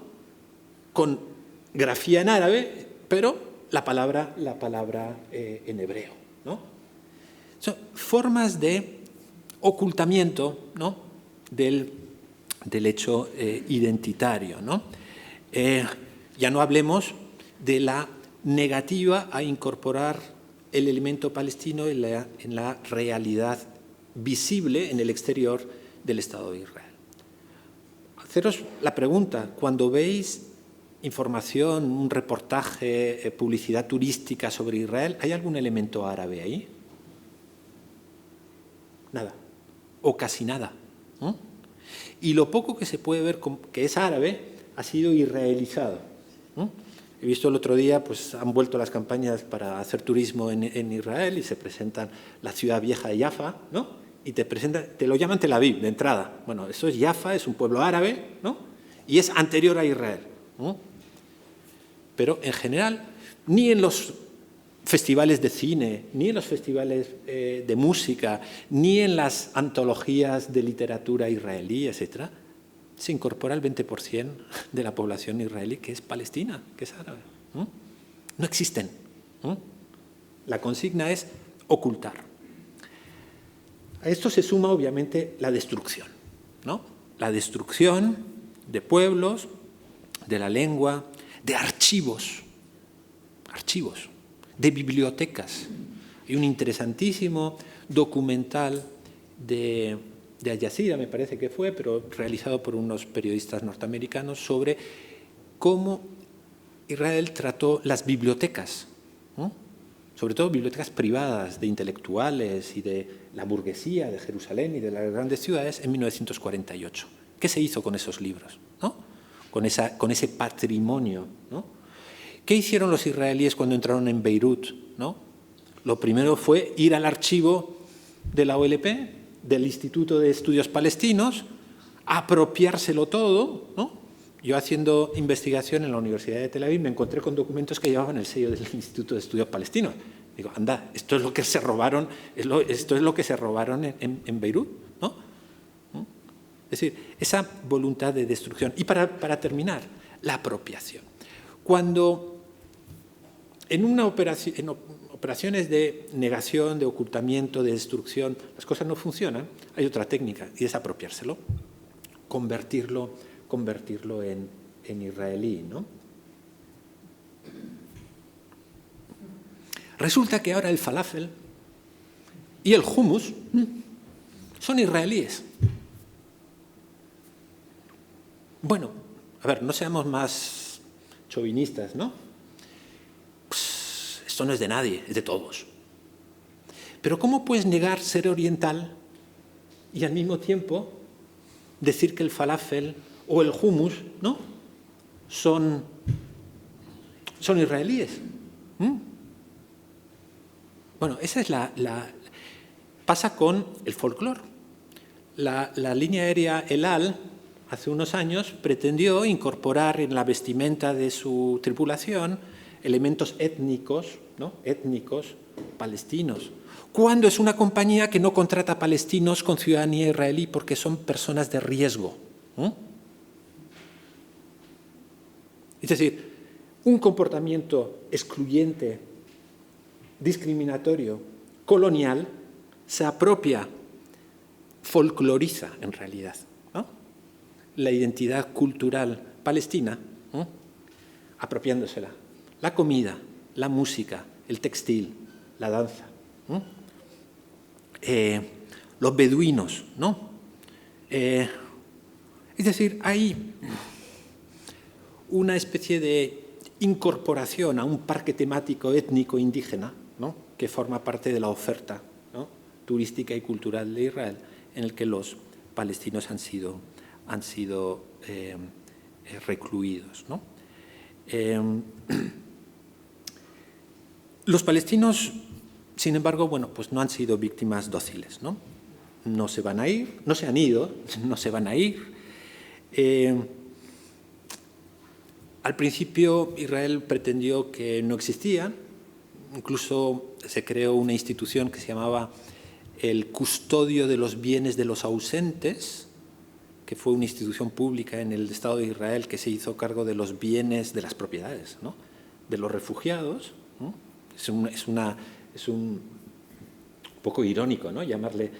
con grafía en árabe, pero la palabra en hebreo, ¿no? Son formas de ocultamiento, ¿no?, del hecho identitario, ¿no? Ya no hablemos de la negativa a incorporar el elemento palestino en la realidad visible en el exterior del Estado de Israel. Haceros la pregunta, cuando veis información, un reportaje, publicidad turística sobre Israel, ¿hay algún elemento árabe ahí? Nada, o casi nada, ¿no? Y lo poco que se puede ver que es árabe ha sido israelizado, ¿no? He visto el otro día, pues han vuelto las campañas para hacer turismo en Israel y se presentan la ciudad vieja de Jaffa, ¿no?, y te lo llaman Tel Aviv de entrada. Bueno, eso es Jaffa, es un pueblo árabe, ¿no?, y es anterior a Israel, ¿no? Pero en general, ni en los festivales de cine, ni en los festivales de música, ni en las antologías de literatura israelí, etcétera, se incorpora el 20% de la población israelí que es palestina, que es árabe, ¿no? No existen, ¿no? La consigna es ocultar. A esto se suma, obviamente, la destrucción, ¿no? La destrucción de pueblos, de la lengua, de archivos, de bibliotecas. Hay un interesantísimo documental de Al Jazeera, me parece que fue, pero realizado por unos periodistas norteamericanos, sobre cómo Israel trató las bibliotecas, ¿no?, sobre todo bibliotecas privadas de intelectuales y de la burguesía de Jerusalén y de las grandes ciudades en 1948. ¿Qué se hizo con esos libros, ¿no?, con ese patrimonio, ¿no? ¿Qué hicieron los israelíes cuando entraron en Beirut, ¿no? Lo primero fue ir al archivo de la OLP, del Instituto de Estudios Palestinos, apropiárselo todo, ¿no? Yo, haciendo investigación en la Universidad de Tel Aviv, me encontré con documentos que llevaban el sello del Instituto de Estudios Palestinos. Digo, anda, esto es lo que se robaron, esto es lo que se robaron en Beirut, ¿no? Es decir, esa voluntad de destrucción. Y para terminar, la apropiación. Cuando en operaciones de negación, de ocultamiento, de destrucción, las cosas no funcionan, hay otra técnica, y es apropiárselo, convertirlo en israelí, ¿no? Resulta que ahora el falafel y el hummus son israelíes. Bueno, a ver, no seamos más chauvinistas, ¿no? Pues esto no es de nadie, es de todos. Pero ¿cómo puedes negar ser oriental y al mismo tiempo decir que el falafel o el hummus, ¿no?, son israelíes? Bueno, esa es pasa con el folclore. La línea aérea El Al, hace unos años, pretendió incorporar en la vestimenta de su tripulación elementos étnicos, ¿no? Étnicos palestinos, cuando es una compañía que no contrata palestinos con ciudadanía israelí porque son personas de riesgo. Es decir, un comportamiento excluyente, discriminatorio, colonial, se apropia, folcloriza en realidad, ¿no?, la identidad cultural palestina, apropiándosela. La comida, la música, el textil, la danza, los beduinos, ¿no? Es decir, hay una especie de incorporación a un parque temático étnico indígena, ¿no?, que forma parte de la oferta, ¿no?, turística y cultural de Israel, en el que los palestinos han sido recluidos, ¿no? Los palestinos, sin embargo, bueno, pues no han sido víctimas dóciles, ¿no? No se van a ir, no se han ido, no se van a ir. Al principio Israel pretendió que no existían, incluso se creó una institución que se llamaba el Custodio de los Bienes de los Ausentes, que fue una institución pública en el Estado de Israel que se hizo cargo de los bienes, de las propiedades, ¿no?, de los refugiados, ¿no? Es un poco irónico, ¿no?, llamarle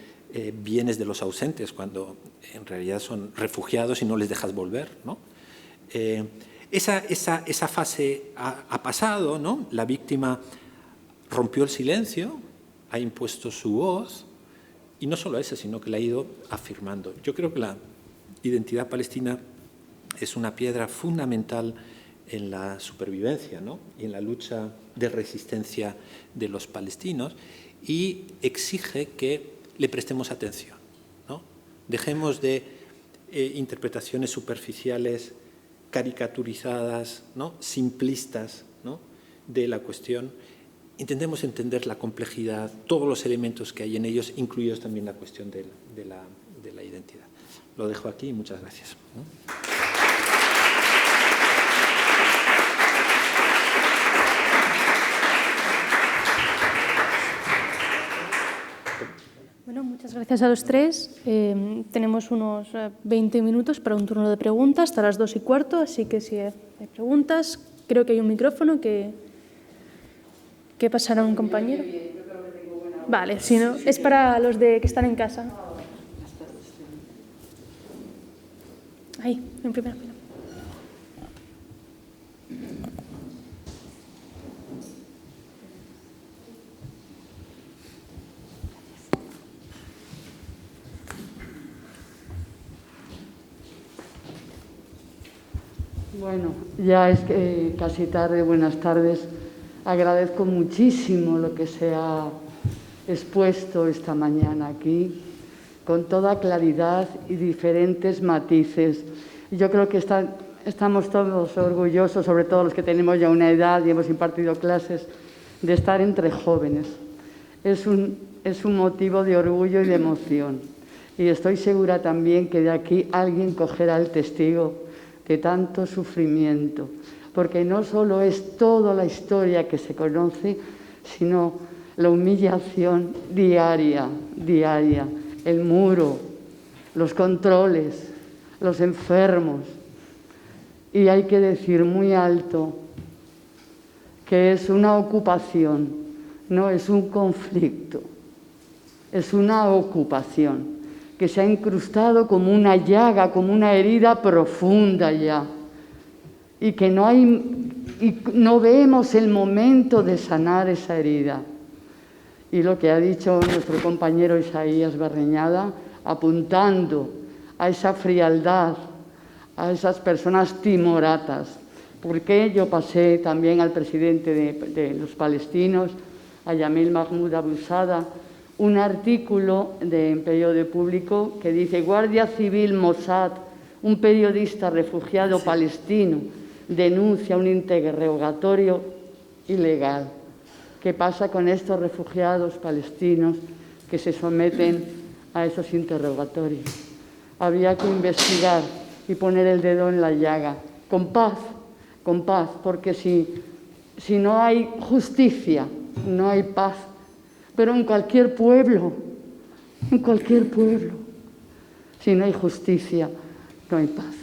bienes de los ausentes cuando en realidad son refugiados y no les dejas volver, ¿no? Esa fase ha pasado, ¿no? La víctima rompió el silencio, ha impuesto su voz, y no solo esa, sino que la ha ido afirmando. Yo creo que la identidad palestina es una piedra fundamental en la supervivencia, ¿no?, y en la lucha de resistencia de los palestinos, y exige que le prestemos atención, ¿no? Dejemos de interpretaciones superficiales, caricaturizadas, ¿no?, simplistas, ¿no?, de la cuestión. Intentemos entender la complejidad, todos los elementos que hay en ellos, incluidos también la cuestión de la identidad. Lo dejo aquí y muchas gracias. Bueno, muchas gracias a los tres. Tenemos unos 20 minutos para un turno de preguntas hasta las 2:15, así que si hay preguntas, creo que hay un micrófono que pasará a un compañero. Vale, si no, es para los que están en casa. Ahí, en primera fila. Bueno, ya es casi tarde, buenas tardes. Agradezco muchísimo lo que se ha expuesto esta mañana aquí, con toda claridad y diferentes matices. Yo creo que estamos todos orgullosos, sobre todo los que tenemos ya una edad y hemos impartido clases, de estar entre jóvenes. Es un motivo de orgullo y de emoción. Y estoy segura también que de aquí alguien cogerá el testigo de tanto sufrimiento, porque no solo es toda la historia que se conoce, sino la humillación diaria, el muro, los controles, los enfermos. Y hay que decir muy alto que es una ocupación, no es un conflicto, es una ocupación que se ha incrustado como una llaga, como una herida profunda ya, y que no vemos el momento de sanar esa herida. Y lo que ha dicho nuestro compañero Isaías Barreñada, apuntando a esa frialdad, a esas personas timoratas, porque yo pasé también al presidente de los palestinos, a Yamil Mahmoud Abu Sada, un artículo en periódico público que dice: Guardia Civil Mossad, un periodista refugiado palestino, denuncia un interrogatorio ilegal. ¿Qué pasa con estos refugiados palestinos que se someten a esos interrogatorios. Había que investigar y poner el dedo en la llaga, con paz, porque si no hay justicia, no hay paz. Pero en cualquier pueblo, si no hay justicia, no hay paz.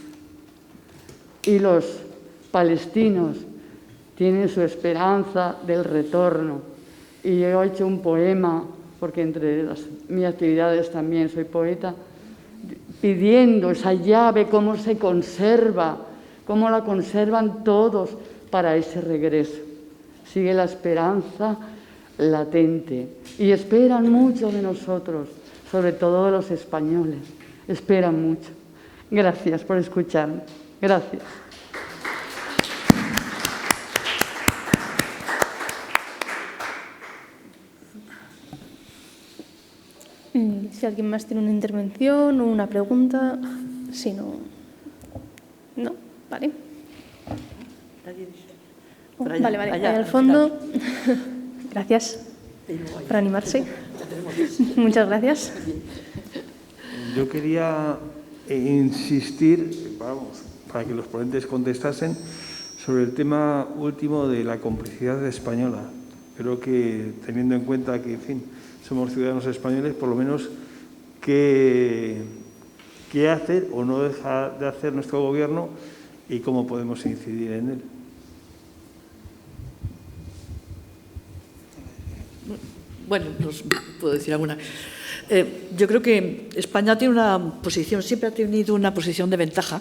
Y los palestinos tienen su esperanza del retorno. Y yo he hecho un poema, porque entre mis actividades también soy poeta, pidiendo esa llave, cómo se conserva, cómo la conservan todos para ese regreso. Sigue la esperanza latente y esperan mucho de nosotros, sobre todo de los españoles. Esperan mucho. Gracias por escucharme. Gracias. Si alguien más tiene una intervención o una pregunta, si no... No, vale. Vale, allá al fondo. Gracias por animarse. Muchas gracias. Yo quería insistir, para que los ponentes contestasen, sobre el tema último de la complicidad española. Creo que, teniendo en cuenta que, en fin, somos ciudadanos españoles, por lo menos, ¿qué hacer o no deja de hacer nuestro gobierno y cómo podemos incidir en él? Bueno, pues puedo decir alguna. Yo creo que España tiene una posición, siempre ha tenido una posición de ventaja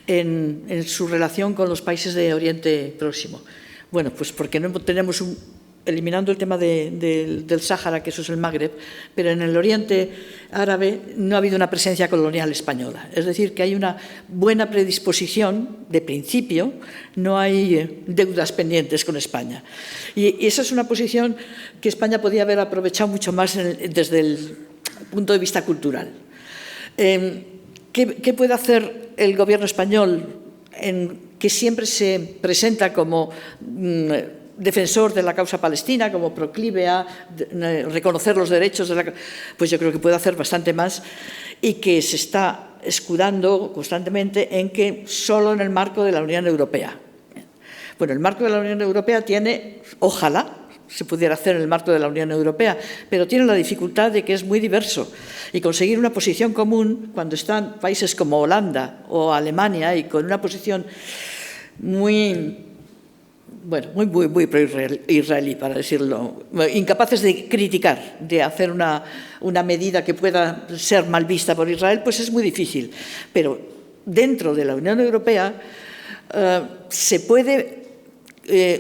en su relación con los países de Oriente Próximo. Bueno, pues porque no tenemos eliminando el tema del Sáhara, que eso es el Magreb, pero en el Oriente Árabe no ha habido una presencia colonial española. Es decir, que hay una buena predisposición de principio, no hay deudas pendientes con España. Y esa es una posición que España podía haber aprovechado mucho más desde el punto de vista cultural. ¿Qué puede hacer el gobierno español, que siempre se presenta como defensor de la causa palestina, como proclive a reconocer los derechos de la... Pues yo creo que puede hacer bastante más y que se está escudando constantemente en que solo en el marco de la Unión Europea. Bueno, el marco de la Unión Europea tiene, ojalá se pudiera hacer en el marco de la Unión Europea, pero tiene la dificultad de que es muy diverso y conseguir una posición común cuando están países como Holanda o Alemania y con una posición muy pro-israelí, para decirlo, incapaces de criticar, de hacer una medida que pueda ser mal vista por Israel, pues es muy difícil. Pero dentro de la Unión Europea se puede,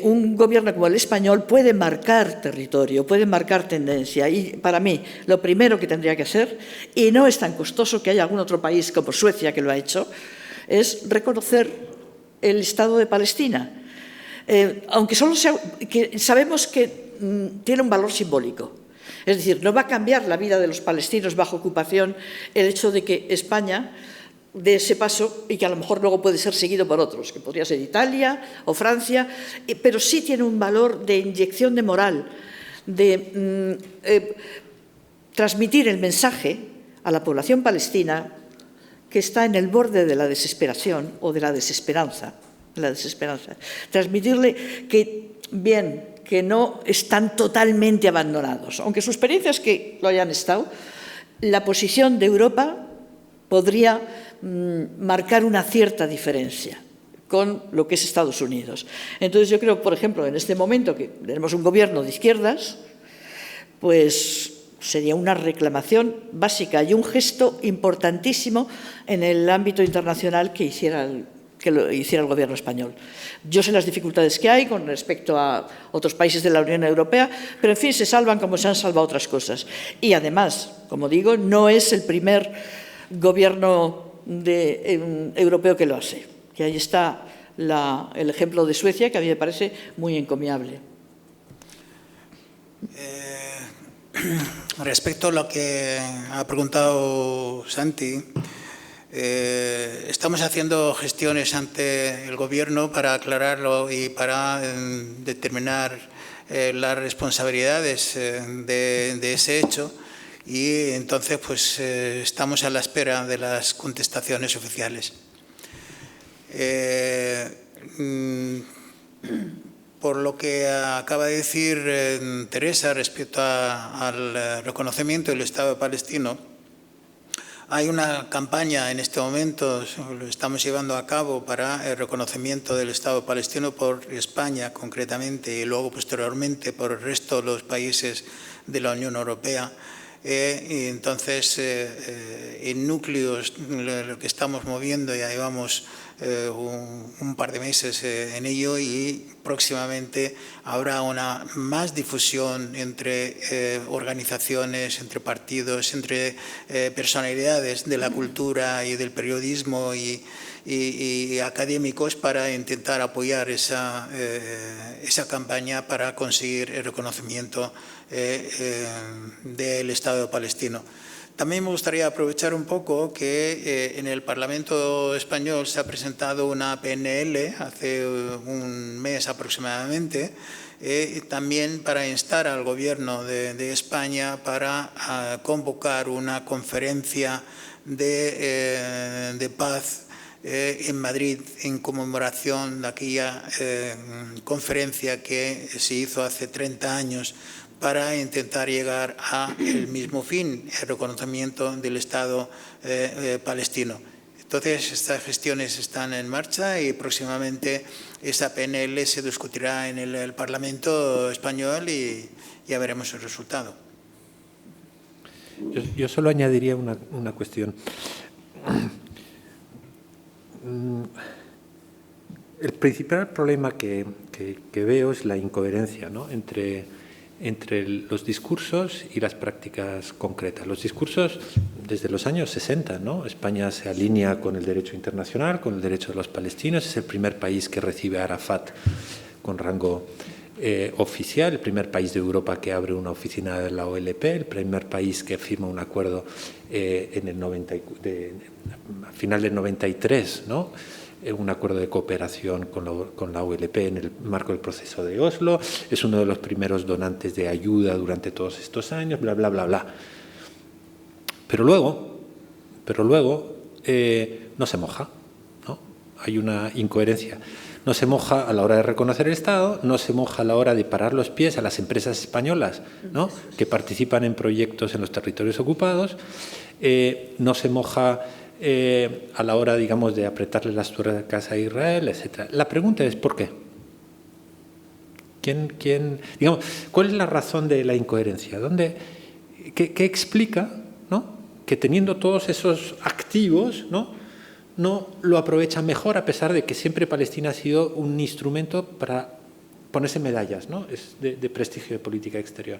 un gobierno como el español puede marcar territorio, puede marcar tendencia. Y para mí, lo primero que tendría que hacer, y no es tan costoso que haya algún otro país como Suecia que lo ha hecho, es reconocer el Estado de Palestina. Aunque solo sabemos que tiene un valor simbólico. Es decir, no va a cambiar la vida de los palestinos bajo ocupación el hecho de que España dé ese paso y que a lo mejor luego puede ser seguido por otros, que podría ser Italia o Francia, pero sí tiene un valor de inyección de moral, de transmitir el mensaje a la población palestina que está en el borde de la desesperación o de la desesperanza. Transmitirle que, bien, que no están totalmente abandonados. Aunque su experiencia es que lo hayan estado, la posición de Europa podría marcar una cierta diferencia con lo que es Estados Unidos. Entonces yo creo, por ejemplo, en este momento que tenemos un gobierno de izquierdas, pues sería una reclamación básica y un gesto importantísimo en el ámbito internacional que lo hiciera el gobierno español. Yo sé las dificultades que hay con respecto a otros países de la Unión Europea, pero en fin, se salvan como se han salvado otras cosas. Y además, como digo, no es el primer gobierno europeo que lo hace. Que ahí está el ejemplo de Suecia, que a mí me parece muy encomiable. Respecto a lo que ha preguntado Santi, estamos haciendo gestiones ante el Gobierno para aclararlo y para determinar las responsabilidades de ese hecho y entonces pues estamos a la espera de las contestaciones oficiales. Por lo que acaba de decir Teresa respecto al reconocimiento del Estado palestino, hay una campaña en este momento, lo estamos llevando a cabo, para el reconocimiento del Estado palestino por España concretamente y luego posteriormente por el resto de los países de la Unión Europea. Y entonces, en núcleos, lo que estamos moviendo, ya llevamos un par de meses en ello, y próximamente habrá una más difusión entre organizaciones, entre partidos, entre personalidades de la cultura y del periodismo y académicos, para intentar apoyar esa campaña para conseguir el reconocimiento del Estado palestino. También me gustaría aprovechar un poco que en el Parlamento español se ha presentado una PNL hace un mes aproximadamente, también para instar al Gobierno de España para convocar una conferencia de paz en Madrid, en conmemoración de aquella conferencia que se hizo hace 30 años, para intentar llegar al mismo fin, el reconocimiento del Estado palestino. Entonces, estas gestiones están en marcha y próximamente esa PNL se discutirá en el Parlamento español y ya veremos el resultado. Yo solo añadiría una cuestión. El principal problema que veo es la incoherencia, ¿no?, entre los discursos y las prácticas concretas. Los discursos, desde los años 60, ¿no? España se alinea con el derecho internacional, con el derecho de los palestinos, es el primer país que recibe a Arafat con rango oficial, el primer país de Europa que abre una oficina de la OLP, el primer país que firma un acuerdo a final del 93, ¿no?, un acuerdo de cooperación con la OLP en el marco del proceso de Oslo, es uno de los primeros donantes de ayuda durante todos estos años, bla, bla, bla, bla. Pero luego no se moja, ¿no? Hay una incoherencia. No se moja a la hora de reconocer el Estado, no se moja a la hora de parar los pies a las empresas españolas, ¿no?, que participan en proyectos en los territorios ocupados, no se moja a la hora, digamos, de apretarle las tuercas a Israel, etc. La pregunta es ¿por qué? Digamos, ¿cuál es la razón de la incoherencia? ¿Qué explica, ¿no?, que teniendo todos esos activos, no lo aprovecha mejor, a pesar de que siempre Palestina ha sido un instrumento para ponerse medallas, ¿no?, es de prestigio de política exterior?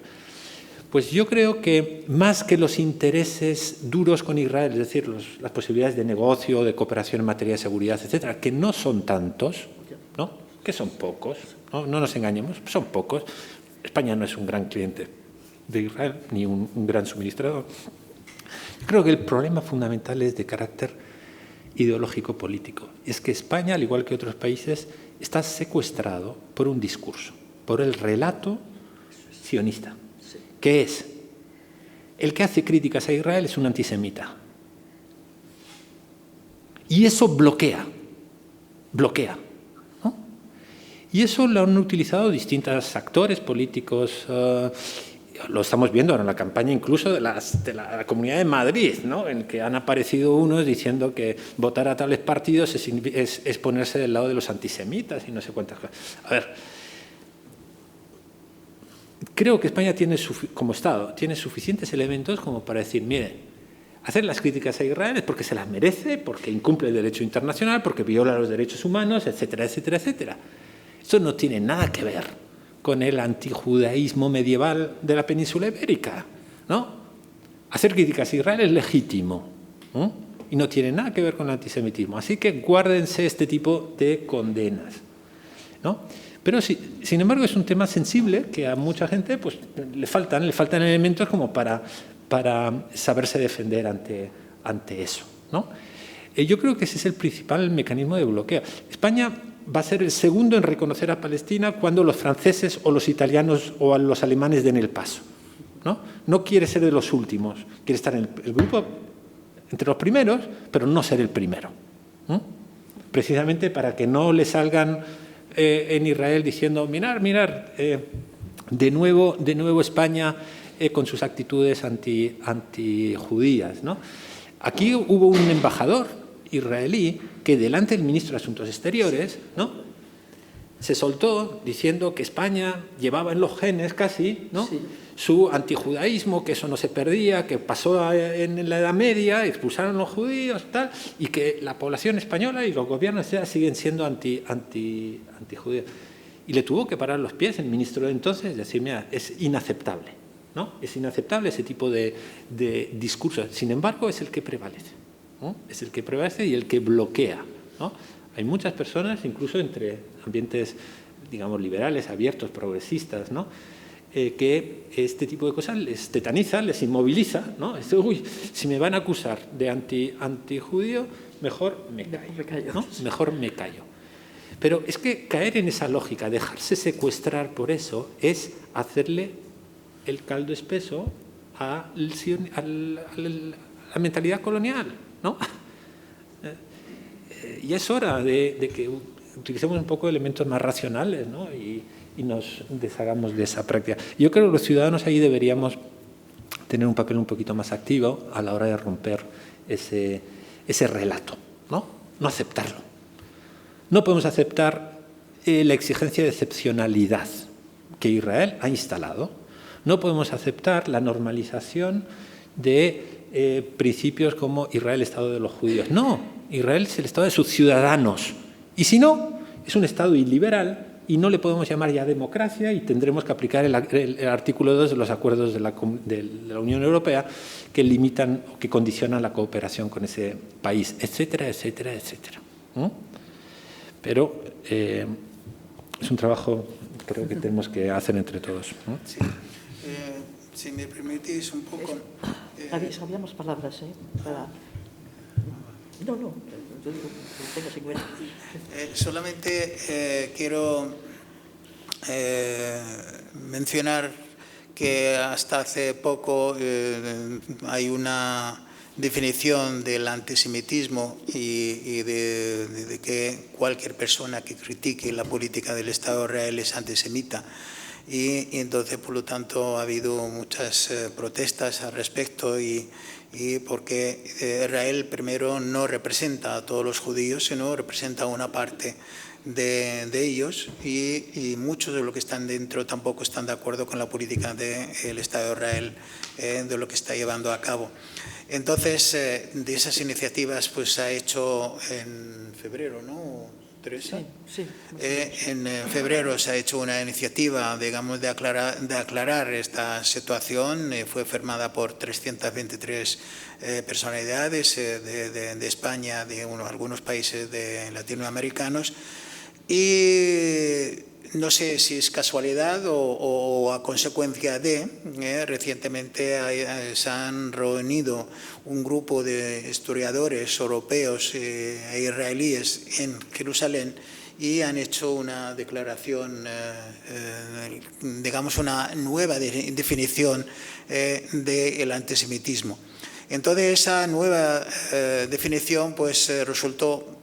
Pues yo creo que más que los intereses duros con Israel, es decir, las posibilidades de negocio, de cooperación en materia de seguridad, etcétera, que no son tantos, ¿no?, que son pocos, no nos engañemos, son pocos. España no es un gran cliente de Israel, ni un gran suministrador. Yo creo que el problema fundamental es de carácter ideológico-político. Es que España, al igual que otros países, está secuestrado por un discurso, por el relato sionista, que es el que hace críticas a Israel es un antisemita. Y eso bloquea, ¿no? Y eso lo han utilizado distintos actores políticos. Lo estamos viendo ahora en la campaña incluso de la Comunidad de Madrid, ¿no?, en que han aparecido unos diciendo que votar a tales partidos es ponerse del lado de los antisemitas y no sé cuántas cosas. A ver, creo que España como Estado tiene suficientes elementos como para decir, mire, hacer las críticas a Israel es porque se las merece, porque incumple el derecho internacional, porque viola los derechos humanos, etcétera, etcétera, etcétera. Eso no tiene nada que ver con el antijudaísmo medieval de la península ibérica, ¿no? Hacer críticas a Israel es legítimo, ¿no?, y no tiene nada que ver con el antisemitismo. Así que guárdense este tipo de condenas, ¿no? Pero sí, sin embargo, es un tema sensible que a mucha gente pues, le faltan elementos como para saberse defender ante eso, ¿no? Yo creo que ese es el principal mecanismo de bloqueo. España va a ser el segundo en reconocer a Palestina cuando los franceses o los italianos o los alemanes den el paso, ¿no? No quiere ser de los últimos, quiere estar en el grupo entre los primeros, pero no ser el primero. Precisamente para que no le salgan en Israel diciendo, mirar, de nuevo España con sus actitudes antijudías, ¿no? Aquí hubo un embajador israelí que delante del ministro de Asuntos Exteriores, ¿no?, se soltó diciendo que España llevaba en los genes casi, ¿no?, sí, su antijudaísmo, que eso no se perdía, que pasó en la Edad Media, expulsaron a los judíos, tal, y que la población española y los gobiernos ya siguen siendo antijudíos. Y le tuvo que parar los pies el ministro de entonces y decir, mira, es inaceptable, ¿no? Es inaceptable ese tipo de discursos. Sin embargo, es el que prevalece, ¿no? Es el que prevalece y el que bloquea, ¿no? Hay muchas personas, incluso entre ambientes, digamos, liberales, abiertos, progresistas, ¿no?, que este tipo de cosas les tetaniza, les inmoviliza, ¿no? Uy, si me van a acusar de antijudío, mejor me callo, ¿no? Mejor me callo. Pero es que caer en esa lógica, dejarse secuestrar por eso, es hacerle el caldo espeso a la mentalidad colonial, ¿no? Y es hora de que utilicemos un poco elementos más racionales, ¿no?, y nos deshagamos de esa práctica. Yo creo que los ciudadanos ahí deberíamos tener un papel un poquito más activo a la hora de romper ese relato, ¿no? No aceptarlo. No podemos aceptar la exigencia de excepcionalidad que Israel ha instalado. No podemos aceptar la normalización de principios como Israel, Estado de los judíos. No, Israel es el Estado de sus ciudadanos. Y si no, es un Estado iliberal y no le podemos llamar ya democracia y tendremos que aplicar el artículo 2 de los acuerdos de la Unión Europea que limitan o que condicionan la cooperación con ese país, etcétera, etcétera, etcétera. Pero es un trabajo que creo que tenemos que hacer entre todos, ¿no? Sí. Si me permitís un poco... Habíamos palabras, para... No, yo digo, tengo 50. Solamente quiero mencionar que hasta hace poco hay una definición del antisemitismo y de que cualquier persona que critique la política del Estado de Israel es antisemita. Y entonces, por lo tanto, ha habido muchas protestas al respecto y porque Israel primero no representa a todos los judíos, sino representa a una parte de ellos y muchos de los que están dentro tampoco están de acuerdo con la política del Estado de Israel, de lo que está llevando a cabo. Entonces, de esas iniciativas pues se ha hecho en febrero, ¿no? Teresa. Sí. En febrero se ha hecho una iniciativa, digamos, de aclarar esta situación. Fue firmada por 323 personalidades de España, de algunos países latinoamericanos. Y no sé si es casualidad o a consecuencia de, recientemente se han reunido un grupo de historiadores europeos e israelíes en Jerusalén y han hecho una declaración, digamos, una nueva definición del antisemitismo. Entonces, esa nueva definición pues resultó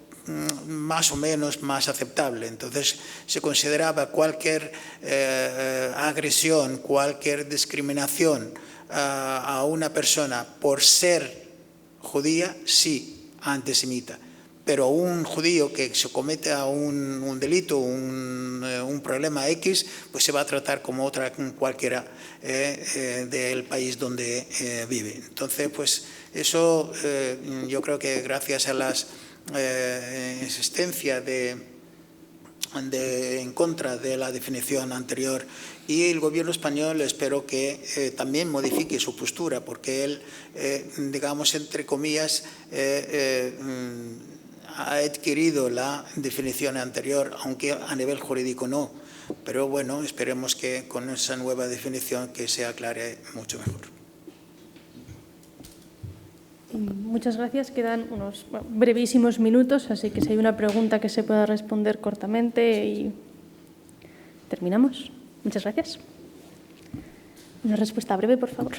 más o menos más aceptable. Entonces se consideraba cualquier agresión, cualquier discriminación a una persona por ser judía, sí, antisemita. Pero un judío que se cometa un delito, un problema X, pues se va a tratar como otra cualquiera del país donde vive. Entonces, pues eso yo creo que gracias a las existencia en contra de la definición anterior y el gobierno español espero que también modifique su postura porque él, digamos, entre comillas, ha adquirido la definición anterior, aunque a nivel jurídico no. Pero bueno, esperemos que con esa nueva definición que se aclare mucho mejor. Muchas gracias. Quedan unos brevísimos minutos, así que si hay una pregunta que se pueda responder cortamente y terminamos. Muchas gracias. Una respuesta breve, por favor.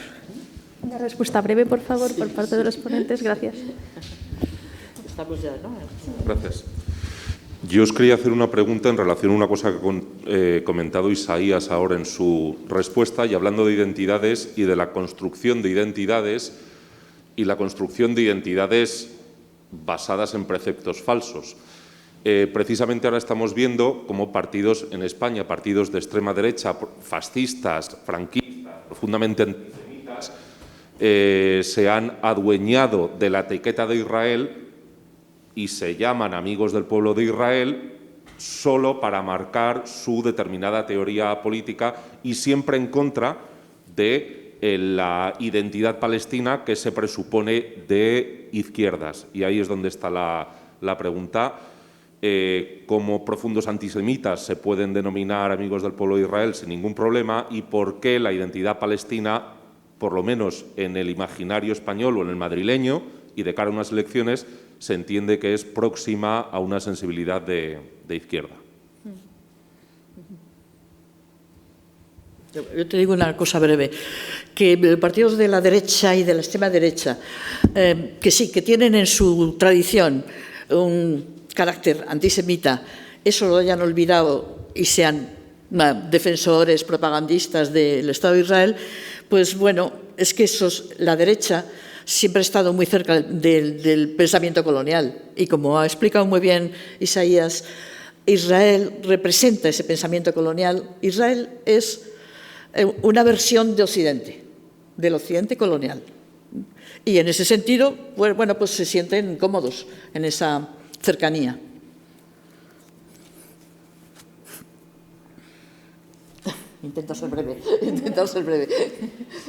Una respuesta breve, por favor, por parte de los ponentes. Gracias. Estamos ya, ¿no? Gracias. Yo os quería hacer una pregunta en relación a una cosa que ha comentado Isaías ahora en su respuesta, y hablando de identidades y de la construcción de identidades y la construcción de identidades basadas en preceptos falsos. Precisamente ahora estamos viendo cómo partidos en España, partidos de extrema derecha, fascistas, franquistas, profundamente antisemitas, se han adueñado de la etiqueta de Israel y se llaman amigos del pueblo de Israel solo para marcar su determinada teoría política y siempre en contra de la identidad palestina que se presupone de izquierdas. Y ahí es donde está la pregunta. Cómo profundos antisemitas se pueden denominar amigos del pueblo de Israel sin ningún problema, y por qué la identidad palestina, por lo menos en el imaginario español o en el madrileño y de cara a unas elecciones, se entiende que es próxima a una sensibilidad de izquierda. Yo te digo una cosa breve, que partidos de la derecha y de la extrema derecha, que sí, que tienen en su tradición un carácter antisemita, eso lo hayan olvidado y sean defensores, propagandistas del Estado de Israel, pues bueno, es que la derecha siempre ha estado muy cerca del pensamiento colonial. Y como ha explicado muy bien Isaías, Israel representa ese pensamiento colonial. Israel es una versión de Occidente, del Occidente colonial. Y en ese sentido, bueno, pues se sienten cómodos en esa cercanía. Intento ser breve.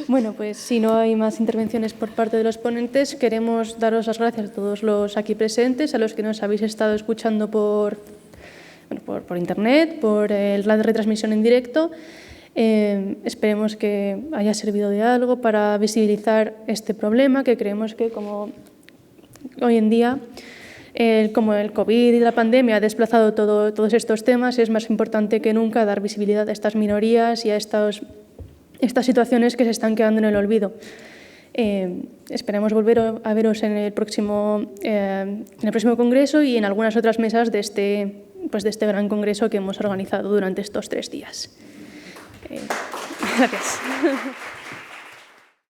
Bueno, pues si no hay más intervenciones por parte de los ponentes, queremos daros las gracias a todos los aquí presentes, a los que nos habéis estado escuchando por internet, por la retransmisión en directo. Esperemos que haya servido de algo para visibilizar este problema, que creemos que como hoy en día, como el COVID y la pandemia ha desplazado todos estos temas, es más importante que nunca dar visibilidad a estas minorías y a estas situaciones que se están quedando en el olvido. Esperamos volver a veros en el próximo congreso y en algunas otras mesas de este gran congreso que hemos organizado durante estos 3 días. Gracias.